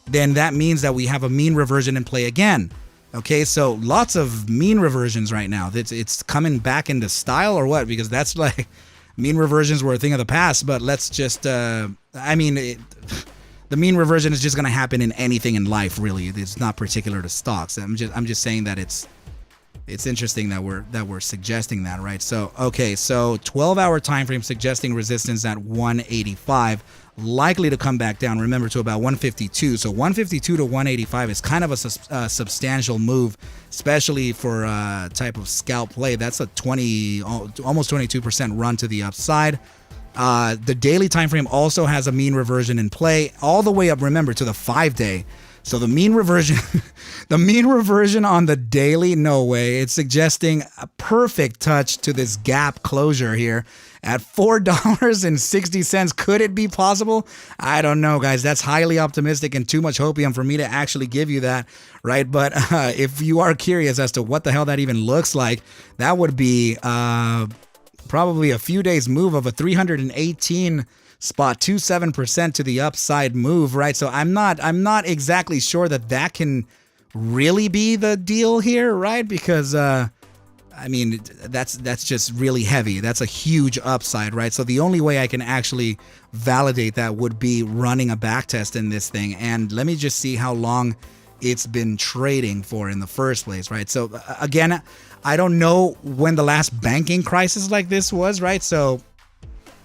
then that means that we have a mean reversion in play again. Okay, so lots of mean reversions right now. It's coming back into style or what? Because that's like mean reversions were a thing of the past. But let's just the mean reversion is just going to happen in anything in life, really. It's not particular to stocks. I'm just saying that it's interesting that we're suggesting that, right? So okay, so 12-hour time frame suggesting resistance at 185, likely to come back down. Remember, to about 152. So 152 to 185 is kind of a substantial move, especially for a type of scalp play. That's a almost 22% run to the upside. The daily time frame also has a mean reversion in play all the way up, remember, to the 5-day. So the mean reversion, the mean reversion on the daily, no way. It's suggesting a perfect touch to this gap closure here at $4.60. Could it be possible? I don't know, guys. That's highly optimistic and too much hopium for me to actually give you that, right? But if you are curious as to what the hell that even looks like, that would be probably a few days move of a 318.27% to the upside move, right? So I'm not exactly sure that can really be the deal here, right? Because I mean, that's just really heavy. That's a huge upside, right? So the only way I can actually validate that would be running a backtest in this thing. And let me just see how long it's been trading for in the first place, right? So again, I don't know when the last banking crisis like this was, right? So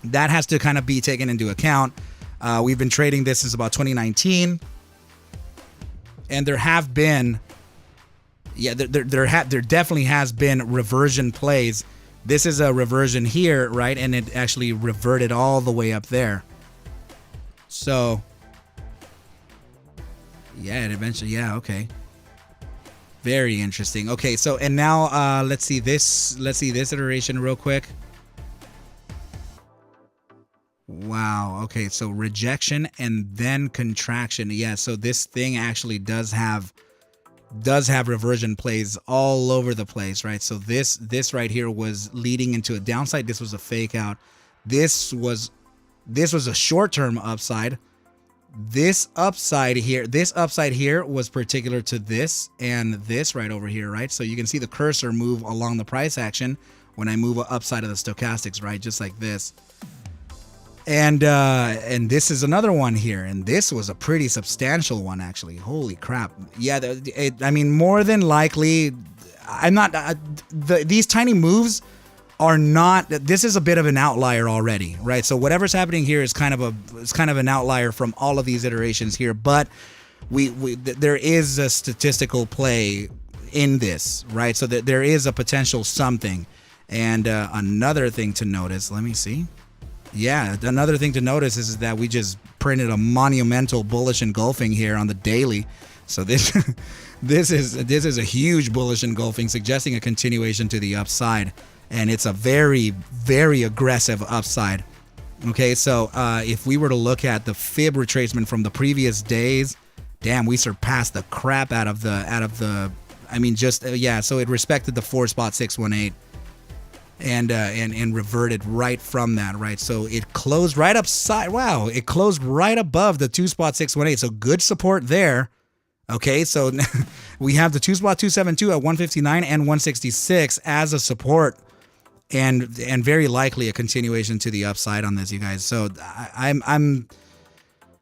that has to kind of be taken into account. We've been trading this since about 2019, and there have been, there definitely has been reversion plays. This is a reversion here, right? And it actually reverted all the way up there. So yeah, it eventually, yeah, okay. Very interesting. Okay, so and now let's see this iteration real quick. Wow. Okay, so rejection and then contraction. Yeah, so this thing actually does have reversion plays all over the place, right? So this right here was leading into a downside. This was a fake out. This was a short-term upside. This upside here was particular to this and this right over here, right? So you can see the cursor move along the price action when I move upside of the stochastics, right? Just like this. And this is another one here, and this was a pretty substantial one, actually. Holy crap. Yeah, I mean, more than likely, these tiny moves are not, this is a bit of an outlier already, right? So whatever's happening here is kind of an outlier from all of these iterations here, but there is a statistical play in this, right? So that there is a potential something. And another thing to notice, let me see. Yeah, another thing to notice is that we just printed a monumental bullish engulfing here on the daily. So this this is a huge bullish engulfing, suggesting a continuation to the upside, and it's a very, very aggressive upside. Okay, so if we were to look at the fib retracement from the previous days, damn, we surpassed the crap out of the I mean, just yeah. So it respected the 4.618. And reverted right from that, right? So it closed right upside. Wow, it closed right above the 2.618. So good support there. Okay, so we have the 2.272 at 159 and 166 as a support, and very likely a continuation to the upside on this, you guys. So I'm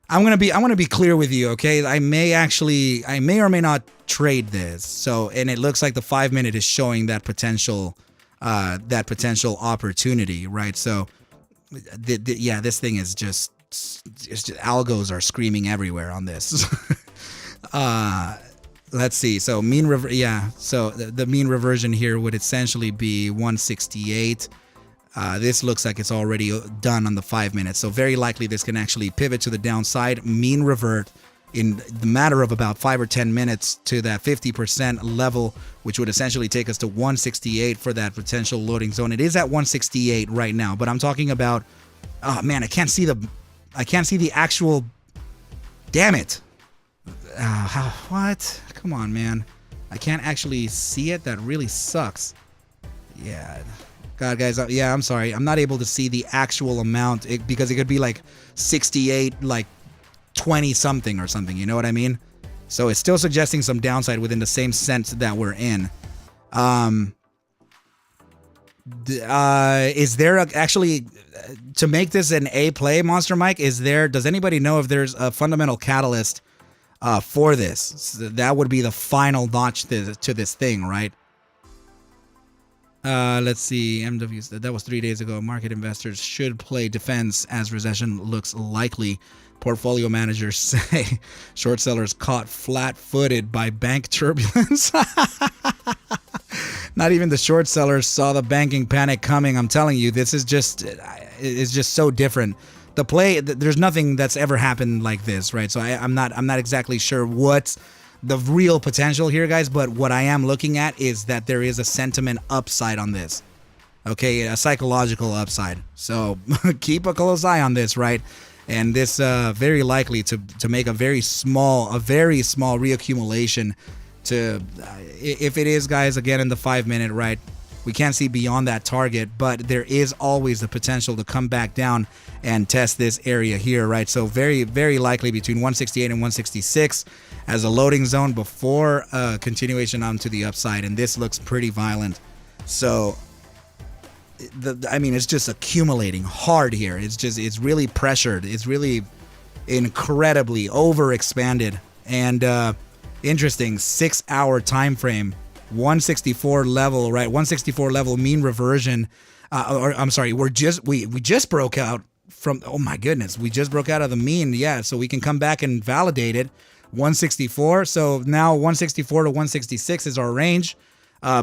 gonna be clear with you, okay? I may or may not trade this. So, and it looks like the 5-minute is showing that potential opportunity, right? So yeah, this thing is just algos are screaming everywhere on this. Let's see. So so the mean reversion here would essentially be 168. This looks like it's already done on the 5 minutes, so very likely this can actually pivot to the downside, mean revert in the matter of about 5 or 10 minutes to that 50% level, which would essentially take us to 168 for that potential loading zone. It is at 168 right now, but I'm talking about, oh man, I can't see the actual, damn it. What? Come on, man. I can't actually see it. That really sucks. Yeah. God, guys, yeah, I'm sorry. I'm not able to see the actual amount because it could be like 68, like 20 something or something, you know what I mean? So it's still suggesting some downside within the same sense that we're in. Is there actually, to make this an A play, Monster Mike, does anybody know if there's a fundamental catalyst for this? So that would be the final notch to this thing, right? Let's see, MW, that was 3 days ago. Market investors should play defense as recession looks likely. Portfolio managers say short sellers caught flat-footed by bank turbulence. Not even the short sellers saw the banking panic coming. I'm telling you, this is just, is just so different. The play, there's nothing that's ever happened like this, right? So I'm not exactly sure what's the real potential here, guys, but what I am looking at is that there is a sentiment upside on this. Okay, a psychological upside. So keep a close eye on this, right? And this very likely to make a very small reaccumulation to, if it is, guys, again in the 5-minute, right? We can't see beyond that target, but there is always the potential to come back down and test this area here, right? So very, very likely between 168 and 166 as a loading zone before continuation onto the upside. And this looks pretty violent. So, I mean, it's just accumulating hard here. It's really pressured. It's really incredibly overexpanded. And interesting, 6-hour time frame. 164 level, right? 164 level mean reversion. Or I'm sorry, we just broke out from, oh my goodness, we just broke out of the mean. Yeah, so we can come back and validate it. 164. So now 164 to 166 is our range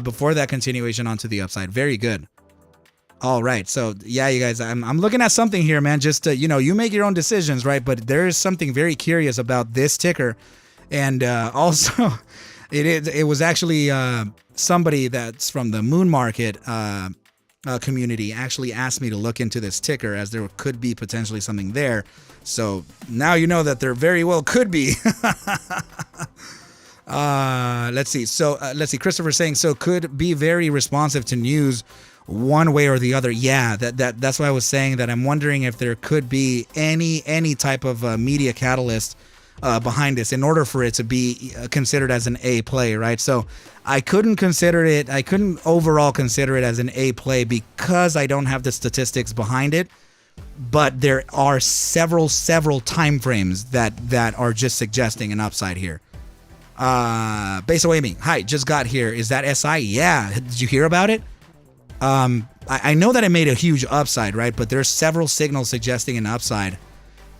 before that continuation onto the upside. Very good. All right. So yeah, you guys, I'm looking at something here, man. Just you make your own decisions, right? But there is something very curious about this ticker, and also. It was actually somebody that's from the moon market community actually asked me to look into this ticker, as there could be potentially something there. So now you know that there very well could be. Let's see. So let's see. Christopher saying, so could be very responsive to news one way or the other. Yeah, that's why I was saying that I'm wondering if there could be any type of media catalyst behind this in order for it to be considered as an A play, right? So I couldn't overall consider it as an A play because I don't have the statistics behind it, but there are several time frames that are just suggesting an upside here. Base Away hi, just got here. Is that SI? Yeah. Did you hear about it? I know that it made a huge upside, right? But there's several signals suggesting an upside.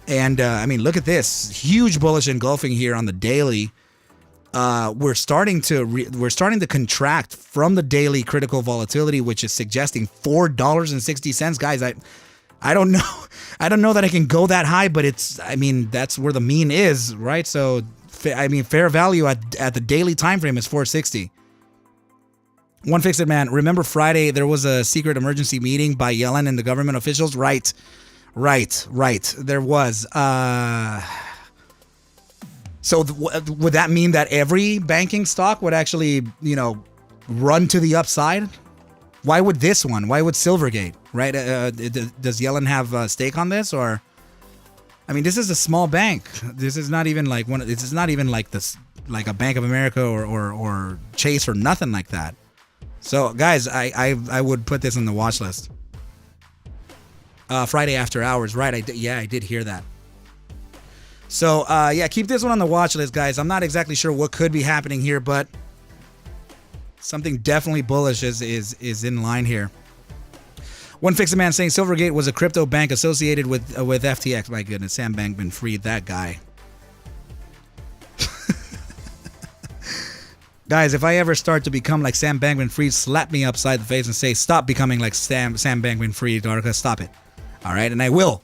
And I mean, look at this huge bullish engulfing here on the daily. We're starting to contract from the daily critical volatility, which is suggesting $4.60, guys. I don't know that I can go that high, but that's where the mean is, right? So fair value at the daily time frame is 460. One Fix It Man, remember Friday there was a secret emergency meeting by Yellen and the government officials, right? Right. There was. So would that mean that every banking stock would actually, run to the upside? Why would this one? Why would Silvergate? Right? Does Yellen have a stake on this, or? I mean, this is a small bank. This is not even like This is not even like this, like a Bank of America or Chase or nothing like that. So, guys, I would put this on the watch list. Friday after hours, right? I did hear that. So, keep this one on the watch list, guys. I'm not exactly sure what could be happening here, but something definitely bullish is in line here. One Fix It Man saying Silvergate was a crypto bank associated with FTX. My goodness, Sam Bankman-Fried, that guy. Guys, if I ever start to become like Sam Bankman-Fried, slap me upside the face and say, stop becoming like Sam Bankman-Fried, Arca, stop it. All right, and I will.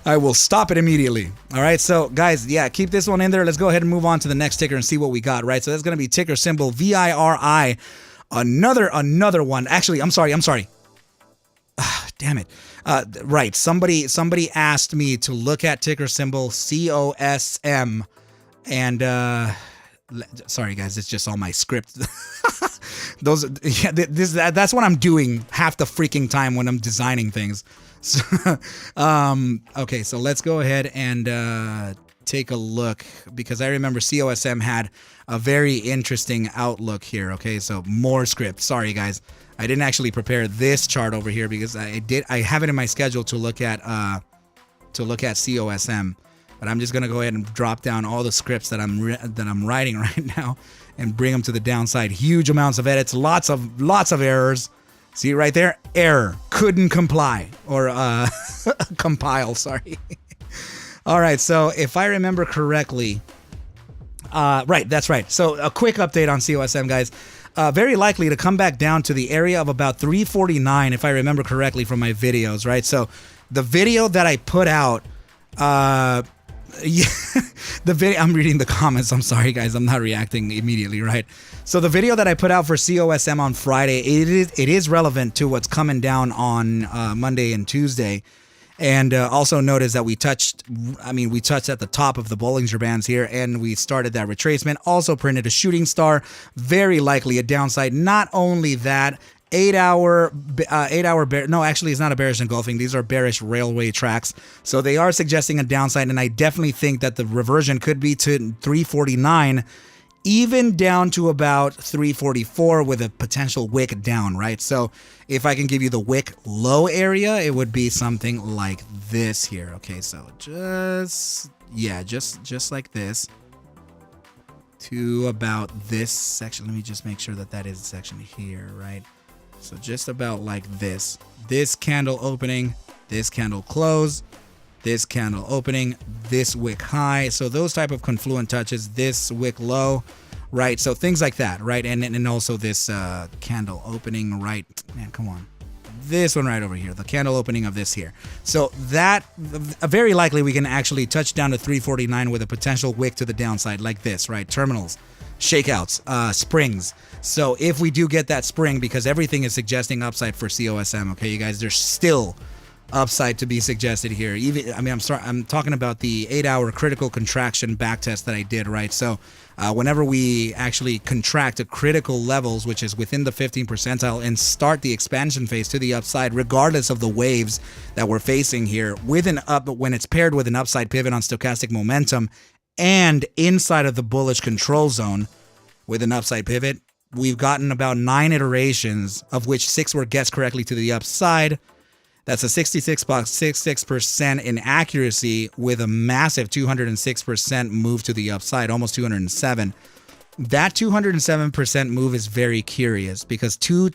I will stop it immediately. All right, so guys, keep this one in there. Let's go ahead and move on to the next ticker and see what we got, right? So that's going to be ticker symbol VIRI. Another one. Actually, I'm sorry. Damn it. Right, somebody asked me to look at ticker symbol COSM, and sorry guys, it's just all my script. That's what I'm doing half the freaking time when I'm designing things. So, okay, so let's go ahead and take a look, because I remember COSM had a very interesting outlook here. Okay, so more script. Sorry guys, I didn't actually prepare this chart over here because I have it in my schedule to look at COSM. But I'm just gonna go ahead and drop down all the scripts that I'm writing right now and bring them to the downside. Huge amounts of edits, lots of errors. See right there, error, couldn't comply or compile. Sorry. All right, so if I remember correctly, right, that's right. So a quick update on COSM, guys. very likely to come back down to the area of about 349, if I remember correctly from my videos, right? So the video that I put out, yeah, the video, I'm reading the comments. I'm sorry, guys. I'm not reacting immediately, right? So the video that I put out for COSM on Friday, it is relevant to what's coming down on Monday and Tuesday. And also notice that we touched at the top of the Bollinger Bands here, and we started that retracement. Also printed a shooting star, very likely a downside. Not only that, 8 hour bear, no, actually it's not a bearish engulfing. These are bearish railway tracks. So they are suggesting a downside, and I definitely think that the reversion could be to 349, even down to about 344 with a potential wick down, right? So if I can give you the wick low area, it would be something like this here. Okay, so just like this to about this section. Let me just make sure that that is the section here, right? So just about like this. This candle opening, this candle close, this candle opening, this wick high. So those type of confluent touches, this wick low, right? So things like that, right? And also this candle opening, right? Man, come on. This one right over here, the candle opening of this here. So that, very likely we can actually touch down to 349 with a potential wick to the downside like this, right? Terminals, shakeouts, springs. So if we do get that spring, because everything is suggesting upside for COSM, okay, you guys, there's still upside to be suggested here. Even, I mean, I'm talking about the 8-hour critical contraction backtest that I did, right? So whenever we actually contract to critical levels, which is within the 15th percentile, and start the expansion phase to the upside, regardless of the waves that we're facing here, with an up, when it's paired with an upside pivot on stochastic momentum and inside of the bullish control zone with an upside pivot, we've gotten about 9 iterations, of which 6 were guessed correctly to the upside. That's a 66.66% in accuracy with a massive 206% move to the upside, almost 207. That 207% move is very curious because two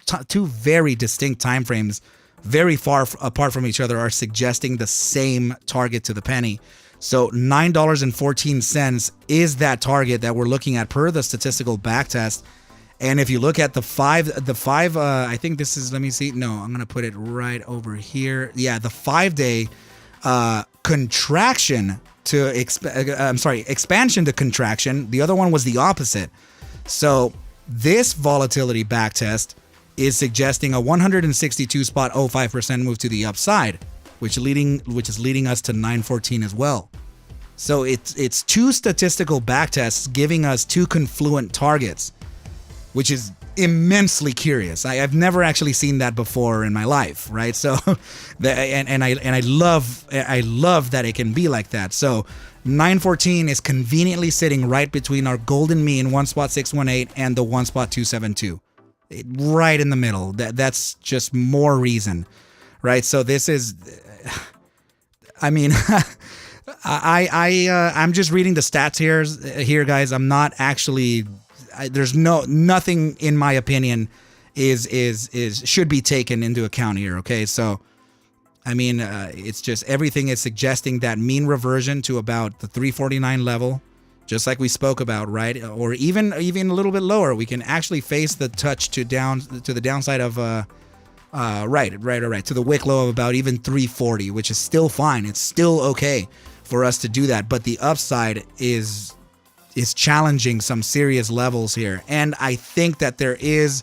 very distinct time frames, very far apart from each other, are suggesting the same target to the penny. So $9.14 is that target that we're looking at per the statistical backtest. And if you look at the five, I think this is, let me see. No, I'm going to put it right over here. Yeah, the 5-day contraction to, expansion to contraction. The other one was the opposite. So this volatility backtest is suggesting a 162.05% move to the upside, which is leading us to 914 as well. So it's two statistical backtests giving us two confluent targets, which is immensely curious. I've never actually seen that before in my life, right? So, I love that it can be like that. So, 914 is conveniently sitting right between our golden mean 1.618 and the 1.272, right in the middle. That's just more reason, right? So this is, I mean, I'm just reading the stats here, guys. I'm not actually. There's nothing in my opinion should be taken into account here. Okay, so I mean, it's just everything is suggesting that mean reversion to about the 349 level, just like we spoke about, right? Or even a little bit lower. We can actually face the touch to the downside of right to the wick low of about even 340, which is still fine. It's still okay for us to do that, but the upside is challenging some serious levels here. And I think that there is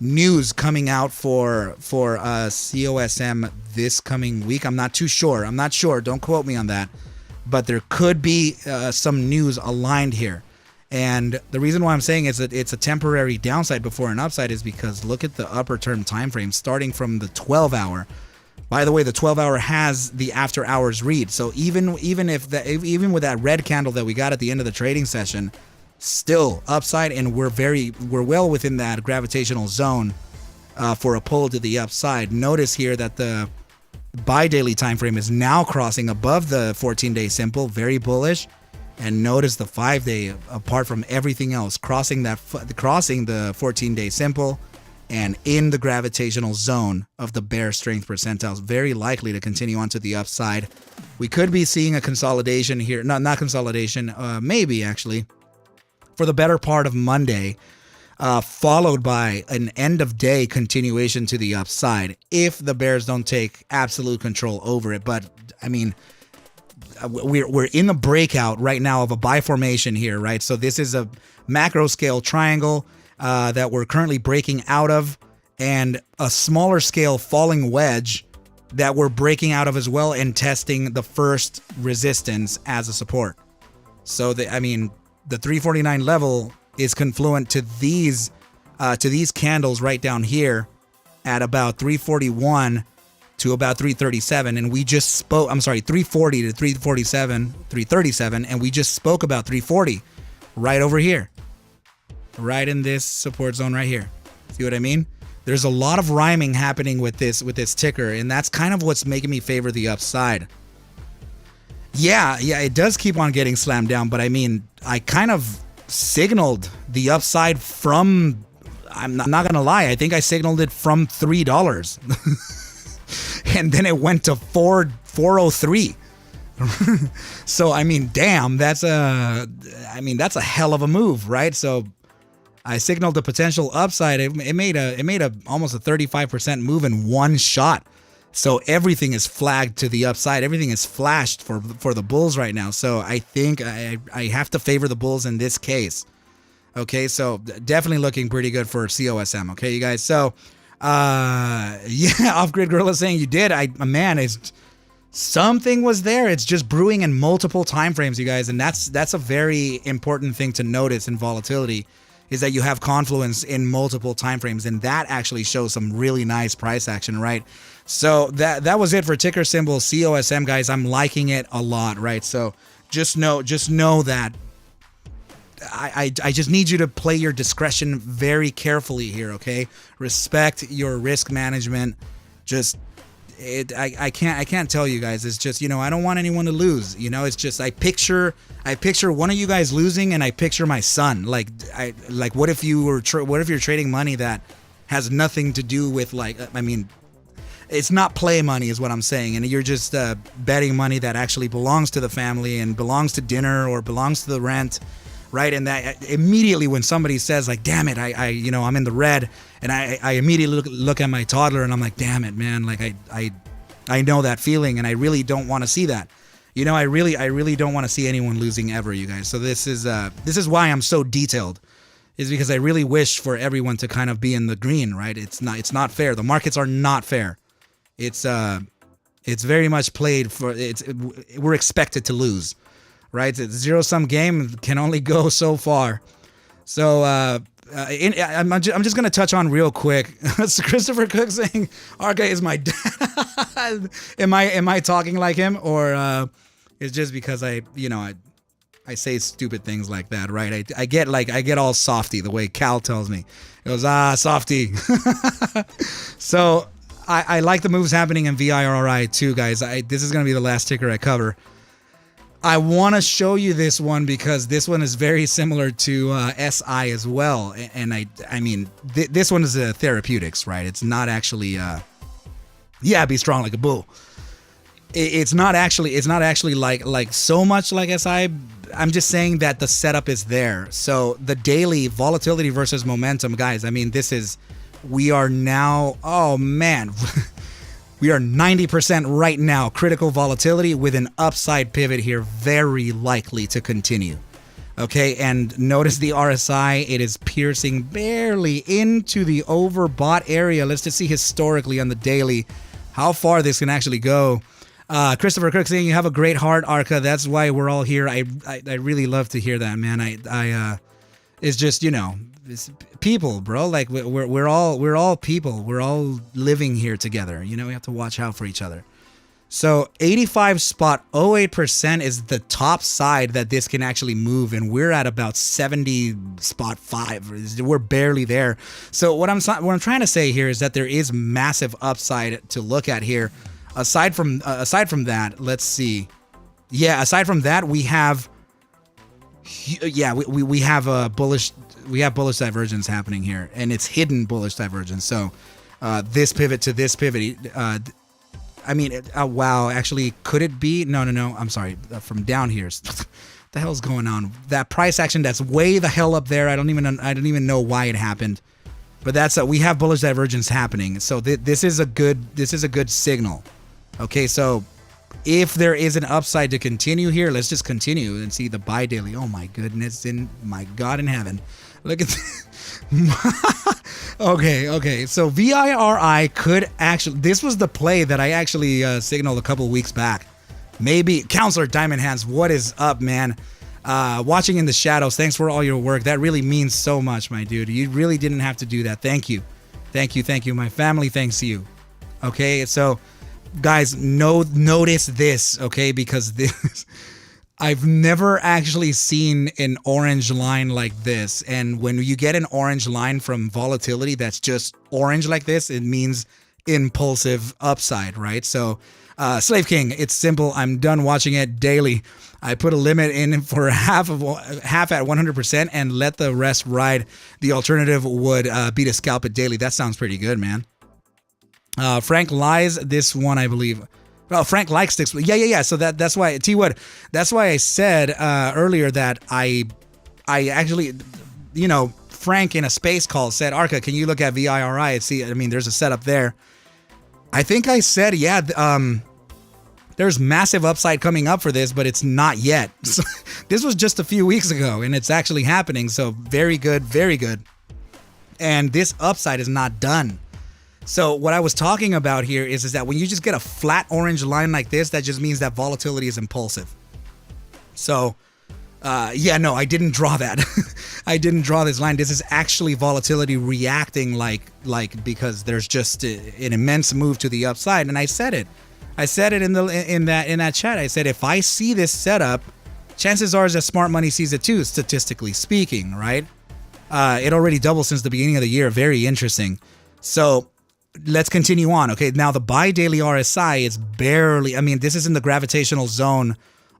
news coming out for COSM this coming week. I'm not sure. Don't quote me on that. But there could be some news aligned here. And the reason why I'm saying is that it's a temporary downside before an upside is because look at the upper term time frame starting from the 12-hour. By the way, the 12-hour has the after hours read. So even with that red candle that we got at the end of the trading session, still upside, and we're well within that gravitational zone for a pull to the upside. Notice here that the bi-daily time frame is now crossing above the 14-day simple, very bullish. And notice the 5-day, apart from everything else, crossing the 14-day simple and in the gravitational zone of the bear strength percentiles, very likely to continue on to the upside. We could be seeing a consolidation here, not consolidation, maybe actually, for the better part of Monday. followed by an end of day continuation to the upside if the bears don't take absolute control over it. But I mean, we're in the breakout right now of a buy formation here, right? So this is a macro scale triangle that we're currently breaking out of, and a smaller scale falling wedge that we're breaking out of as well and testing the first resistance as a support. So I mean, the 349 level is confluent to these candles right down here at about 341 to about 337, and we just spoke, I'm sorry, 340 to 347, 337, and we just spoke about 340 right over here, right in this support zone right here. See what I mean? There's a lot of rhyming happening with this ticker, and that's kind of what's making me favor the upside. Yeah, it does keep on getting slammed down, but I mean, I kind of signaled the upside from, I'm not gonna lie, I think I signaled it from $3. And then it went to 403. So I mean, damn, that's a hell of a move, right? So I signaled the potential upside. It made a almost a 35% move in one shot. So everything is flagged to the upside. Everything is flashed for the bulls right now. So I think I have to favor the bulls in this case. Okay, so definitely looking pretty good for COSM. Okay, you guys. So yeah, Off-Grid Gorilla saying you did. Man, it's something was there. It's just brewing in multiple time frames, you guys, and that's a very important thing to notice in volatility, is that you have confluence in multiple time frames, and that actually shows some really nice price action, right? So that was it for ticker symbol COSM, guys. I'm liking it a lot, right? So just know that I just need you to play your discretion very carefully here, okay? Respect your risk management. I can't tell you guys. It's just, you know, I don't want anyone to lose. You know, it's just I picture one of you guys losing, and I picture my son. Like what if you're trading money that has nothing to do with, like, I mean, it's not play money is what I'm saying, and you're just betting money that actually belongs to the family and belongs to dinner or belongs to the rent. Right, and that immediately when somebody says, like, damn it, I'm in the red, and I immediately look at my toddler and I'm like, damn it, man, like I know that feeling, and I really don't want to see that. You know, I really don't want to see anyone losing ever, you guys. So this is why I'm so detailed, is because I really wish for everyone to kind of be in the green, right? It's not fair. The markets are not fair. It's very much played for. We're expected to lose. Right, it's a zero-sum game, can only go so far. So I'm just gonna touch on real quick. Christopher Cook saying Arca is my dad. am I talking like him, or it's just because I say stupid things like that, right? I get all softy the way Cal tells me. He goes, softy. So I like the moves happening in VIRI too, guys. This is gonna be the last ticker I cover. I want to show you this one because this one is very similar to SI as well, and I mean this one is a therapeutics, right? It's not actually be strong like a bull. It's not actually like so much like SI. I'm just saying that the setup is there. So the daily volatility versus momentum, guys. I mean, we are now. Oh man. We are 90% right now critical volatility with an upside pivot here, very likely to continue. Okay, and notice the RSI, it is piercing barely into the overbought area. Let's just see historically on the daily how far this can actually go. Christopher Cook saying you have a great heart, Arca. That's why we're all here. I really love to hear that, man. It's just, you know, it's people, bro. Like we're all people. We're all living here together. You know, we have to watch out for each other. So 85.08% is the top side that this can actually move, and we're at about 70.5. We're barely there. So what I'm trying to say here is that there is massive upside to look at here. Aside from that, let's see. Yeah, aside from that, we have we have a bullish divergence happening here, and it's hidden bullish divergence. So this pivot to this pivot, wow, actually, could it be? No, I'm sorry, from down here. the hell's going on? That price action that's way the hell up there. I don't even know why it happened. But that's we have bullish divergence happening. So this is a good signal. Okay, so if there is an upside to continue here, let's just continue and see the buy daily. Oh my goodness, my God in heaven. Look at this. Okay. So VIRI could actually, this was the play that I actually signaled a couple weeks back. Maybe Counselor Diamond Hands, what is up, man? Watching in the shadows, thanks for all your work. That really means so much, my dude. You really didn't have to do that. Thank you. My family thanks you. Okay, so guys, notice this, okay? Because this, I've never actually seen an orange line like this. And when you get an orange line from volatility that's just orange like this, it means impulsive upside, right? So Slave King, it's simple. I'm done watching it daily. I put a limit in for half at 100% and let the rest ride. The alternative would be to scalp it daily. That sounds pretty good, man. Frank lies this one, I believe. Well, Frank likes sticks. Yeah. So that's why T Wood. That's why I said earlier that I actually, Frank in a space call said, Arca, can you look at VIRI and see? I mean, there's a setup there. I think I said, yeah. There's massive upside coming up for this, but it's not yet. So, this was just a few weeks ago, and it's actually happening. So very good, very good. And this upside is not done. So what I was talking about here is that when you just get a flat orange line like this, that just means that volatility is impulsive. So, I didn't draw that. I didn't draw this line. This is actually volatility reacting like because there's just an immense move to the upside, and I said it. I said it in that chat. I said if I see this setup, chances are that smart money sees it too, statistically speaking, right? It already doubled since the beginning of the year. Very interesting. So let's continue on. Okay, now the buy daily RSI is barely. I mean, this is in the gravitational zone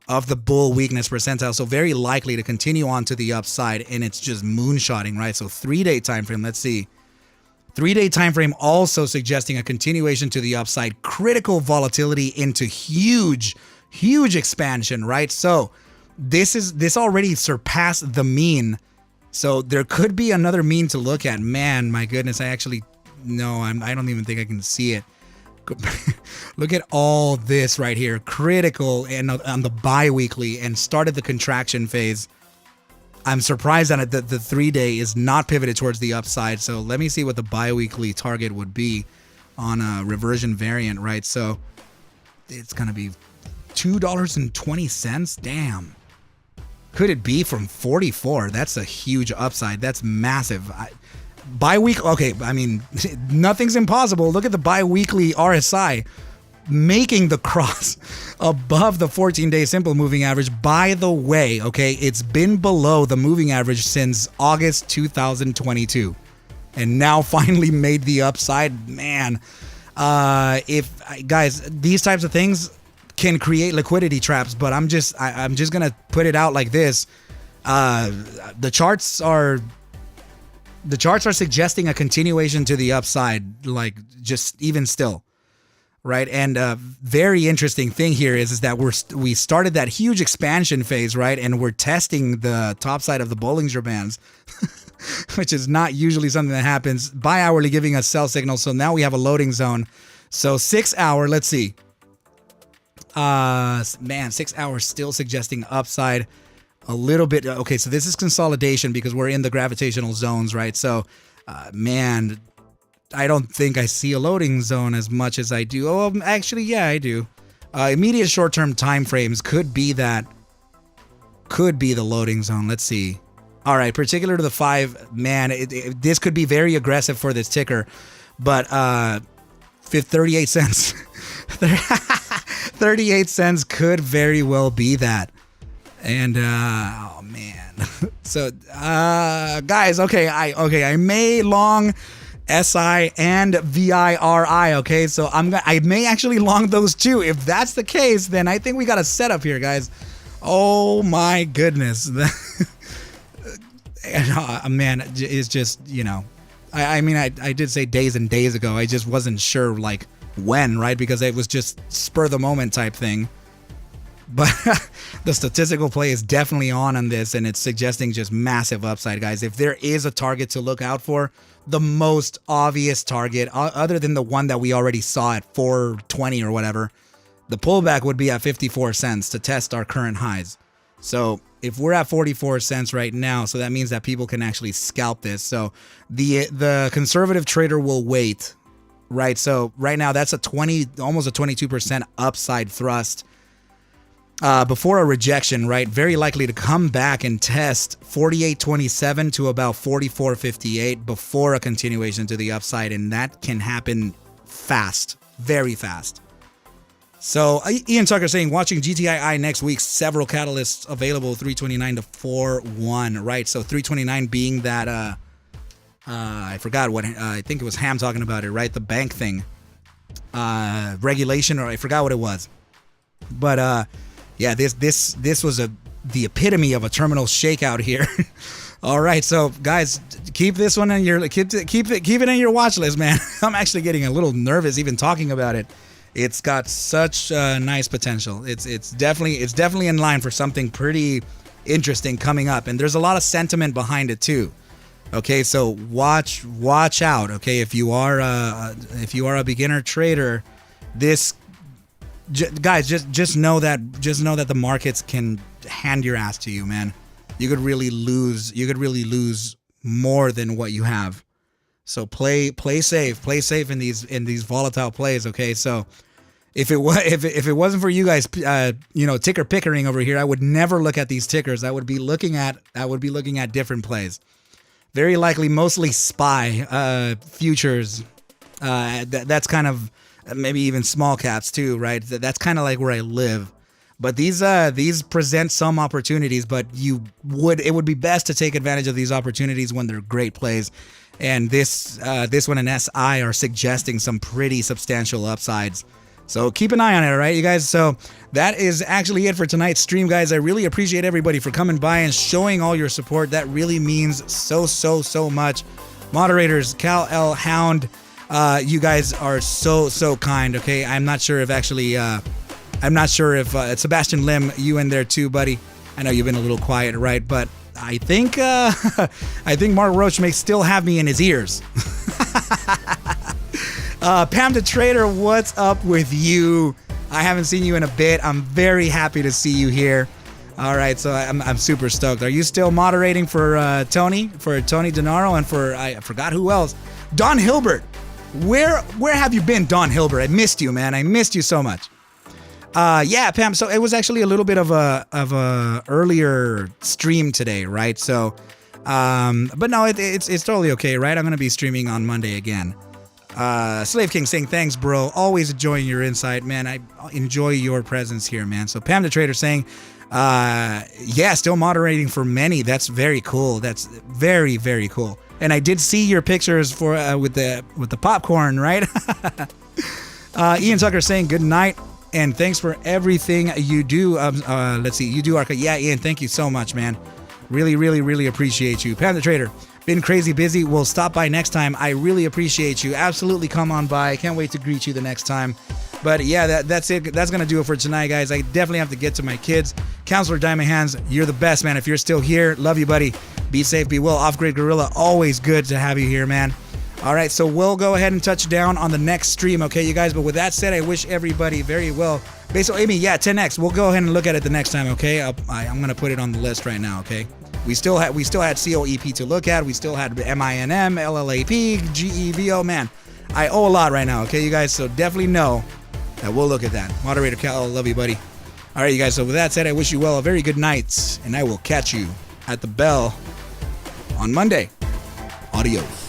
of the bull weakness percentile, so very likely to continue on to the upside, and it's just moonshotting, right? So 3-day time frame. Let's see. 3-day time frame also suggesting a continuation to the upside, critical volatility into huge expansion, right? So this already surpassed the mean. So there could be another mean to look at. Man, my goodness, I don't even think I can see it. Look at all this right here, critical and on the bi-weekly, and started the contraction phase. I'm surprised that the 3-day is not pivoted towards the upside. So let me see what the bi-weekly target would be on a reversion variant, right? So it's going to be $2.20. Damn. Could it be from 44? That's a huge upside. That's massive. Bi-week. Okay, I mean, nothing's impossible. Look at the bi-weekly RSI making the cross above the 14-day simple moving average. By the way, okay, it's been below the moving average since August 2022, and now finally made the upside. Man, guys, these types of things can create liquidity traps, but I'm just gonna put it out like this. The charts are suggesting a continuation to the upside, like just even still. Right. And very interesting thing here is that we started that huge expansion phase, right? And we're testing the top side of the Bollinger Bands, which is not usually something that happens. Bi-hourly giving us sell signals. So now we have a loading zone. So 6 hour, let's see. 6 hours still suggesting upside a little bit. Okay, so this is consolidation because we're in the gravitational zones, right? So, I don't think I see a loading zone as much as I do. Oh, actually, yeah, I do. Immediate short-term time frames could be the loading zone. Let's see. All right, particular to the 5, this could be very aggressive for this ticker, but 38 cents. 38 cents could very well be that. And oh man. So guys, I may long SI and VIRI, okay? So I may actually long those too. If that's the case, then I think we got a setup here, guys. Oh my goodness. Man, it's just, I did say days and days ago. I just wasn't sure like when, right? Because it was just spur of the moment type thing. But the statistical play is definitely on this, and it's suggesting just massive upside, guys. If there is a target to look out for, the most obvious target, other than the one that we already saw at 420 or whatever, the pullback would be at 54 cents to test our current highs. So if we're at 44 cents right now, so that means that people can actually scalp this. So the conservative trader will wait, right? So right now that's almost a 22% upside thrust before a rejection, right? Very likely to come back and test 48.27 to about 44.58 before a continuation to the upside, and that can happen fast, very fast. So Ian Tucker saying, watching GTII next week, several catalysts available, 329 to 41, right? So 329 being that, I forgot what, I think it was Ham talking about it, right? The bank thing, regulation, or I forgot what it was. But yeah, this was the epitome of a terminal shakeout here. All right, so guys, keep this one in your keep it in your watch list, man. I'm actually getting a little nervous even talking about it. It's got such nice potential. It's definitely in line for something pretty interesting coming up, and there's a lot of sentiment behind it too. Okay, so watch out. Okay, if you are a beginner trader, guys, just know that the markets can hand your ass to you, man. You could really lose more than what you have. So play safe in these volatile plays. Okay, so if it wasn't for you guys, ticker pickering over here, I would never look at these tickers. I would be looking at different plays. Very likely, mostly SPY futures. That's kind of maybe even small caps too, right? That's kind of like where I live. But these present some opportunities, but it would be best to take advantage of these opportunities when they're great plays. And this one and SI are suggesting some pretty substantial upsides. So keep an eye on it, all right, you guys? So that is actually it for tonight's stream, guys. I really appreciate everybody for coming by and showing all your support. That really means so much. Moderators, Cal L. Hound, you guys are so kind, okay? I'm not sure if Sebastian Lim, you in there too, buddy. I know you've been a little quiet, right? But I think Mark Roach may still have me in his ears. Pam the Trader, what's up with you? I haven't seen you in a bit. I'm very happy to see you here. All right, so I'm super stoked. Are you still moderating for Tony DeNaro, and for I forgot who else? Don Hilbert. Where have you been, Don Hilbert? I missed you, man. I missed you so much. Yeah, Pam. So it was actually a little bit of a earlier stream today, right? So, but no, it's totally okay, right? I'm gonna be streaming on Monday again. Slave King saying, thanks, bro. Always enjoying your insight, man. I enjoy your presence here, man. So Pam the Trader saying, yeah, still moderating for many. That's very cool. That's very, very cool. And I did see your pictures for with the popcorn, right? Ian Tucker saying good night and thanks for everything you do. Let's see, you do Arca. Yeah, Ian, thank you so much, man. Really, really, really appreciate you. Pam the Trader, been crazy busy. We'll stop by next time. I really appreciate you. Absolutely come on by. Can't wait to greet you the next time. But yeah, that's it. That's going to do it for tonight, guys. I definitely have to get to my kids. Counselor Diamond Hands, you're the best, man. If you're still here, love you, buddy. Be safe, be well. Off-Grid Gorilla, always good to have you here, man. All right, so we'll go ahead and touch down on the next stream, okay, you guys? But with that said, I wish everybody very well. Basically, Amy, yeah, 10X. We'll go ahead and look at it the next time, okay? I'm going to put it on the list right now, okay? We still had COEP to look at. We still had MINM, LLAP, GEVO. Man, I owe a lot right now, okay, you guys? So definitely know that we'll look at that. Moderator Cal, love you, buddy. All right, you guys, so with that said, I wish you well a very good night, and I will catch you at the bell on Monday. Adios.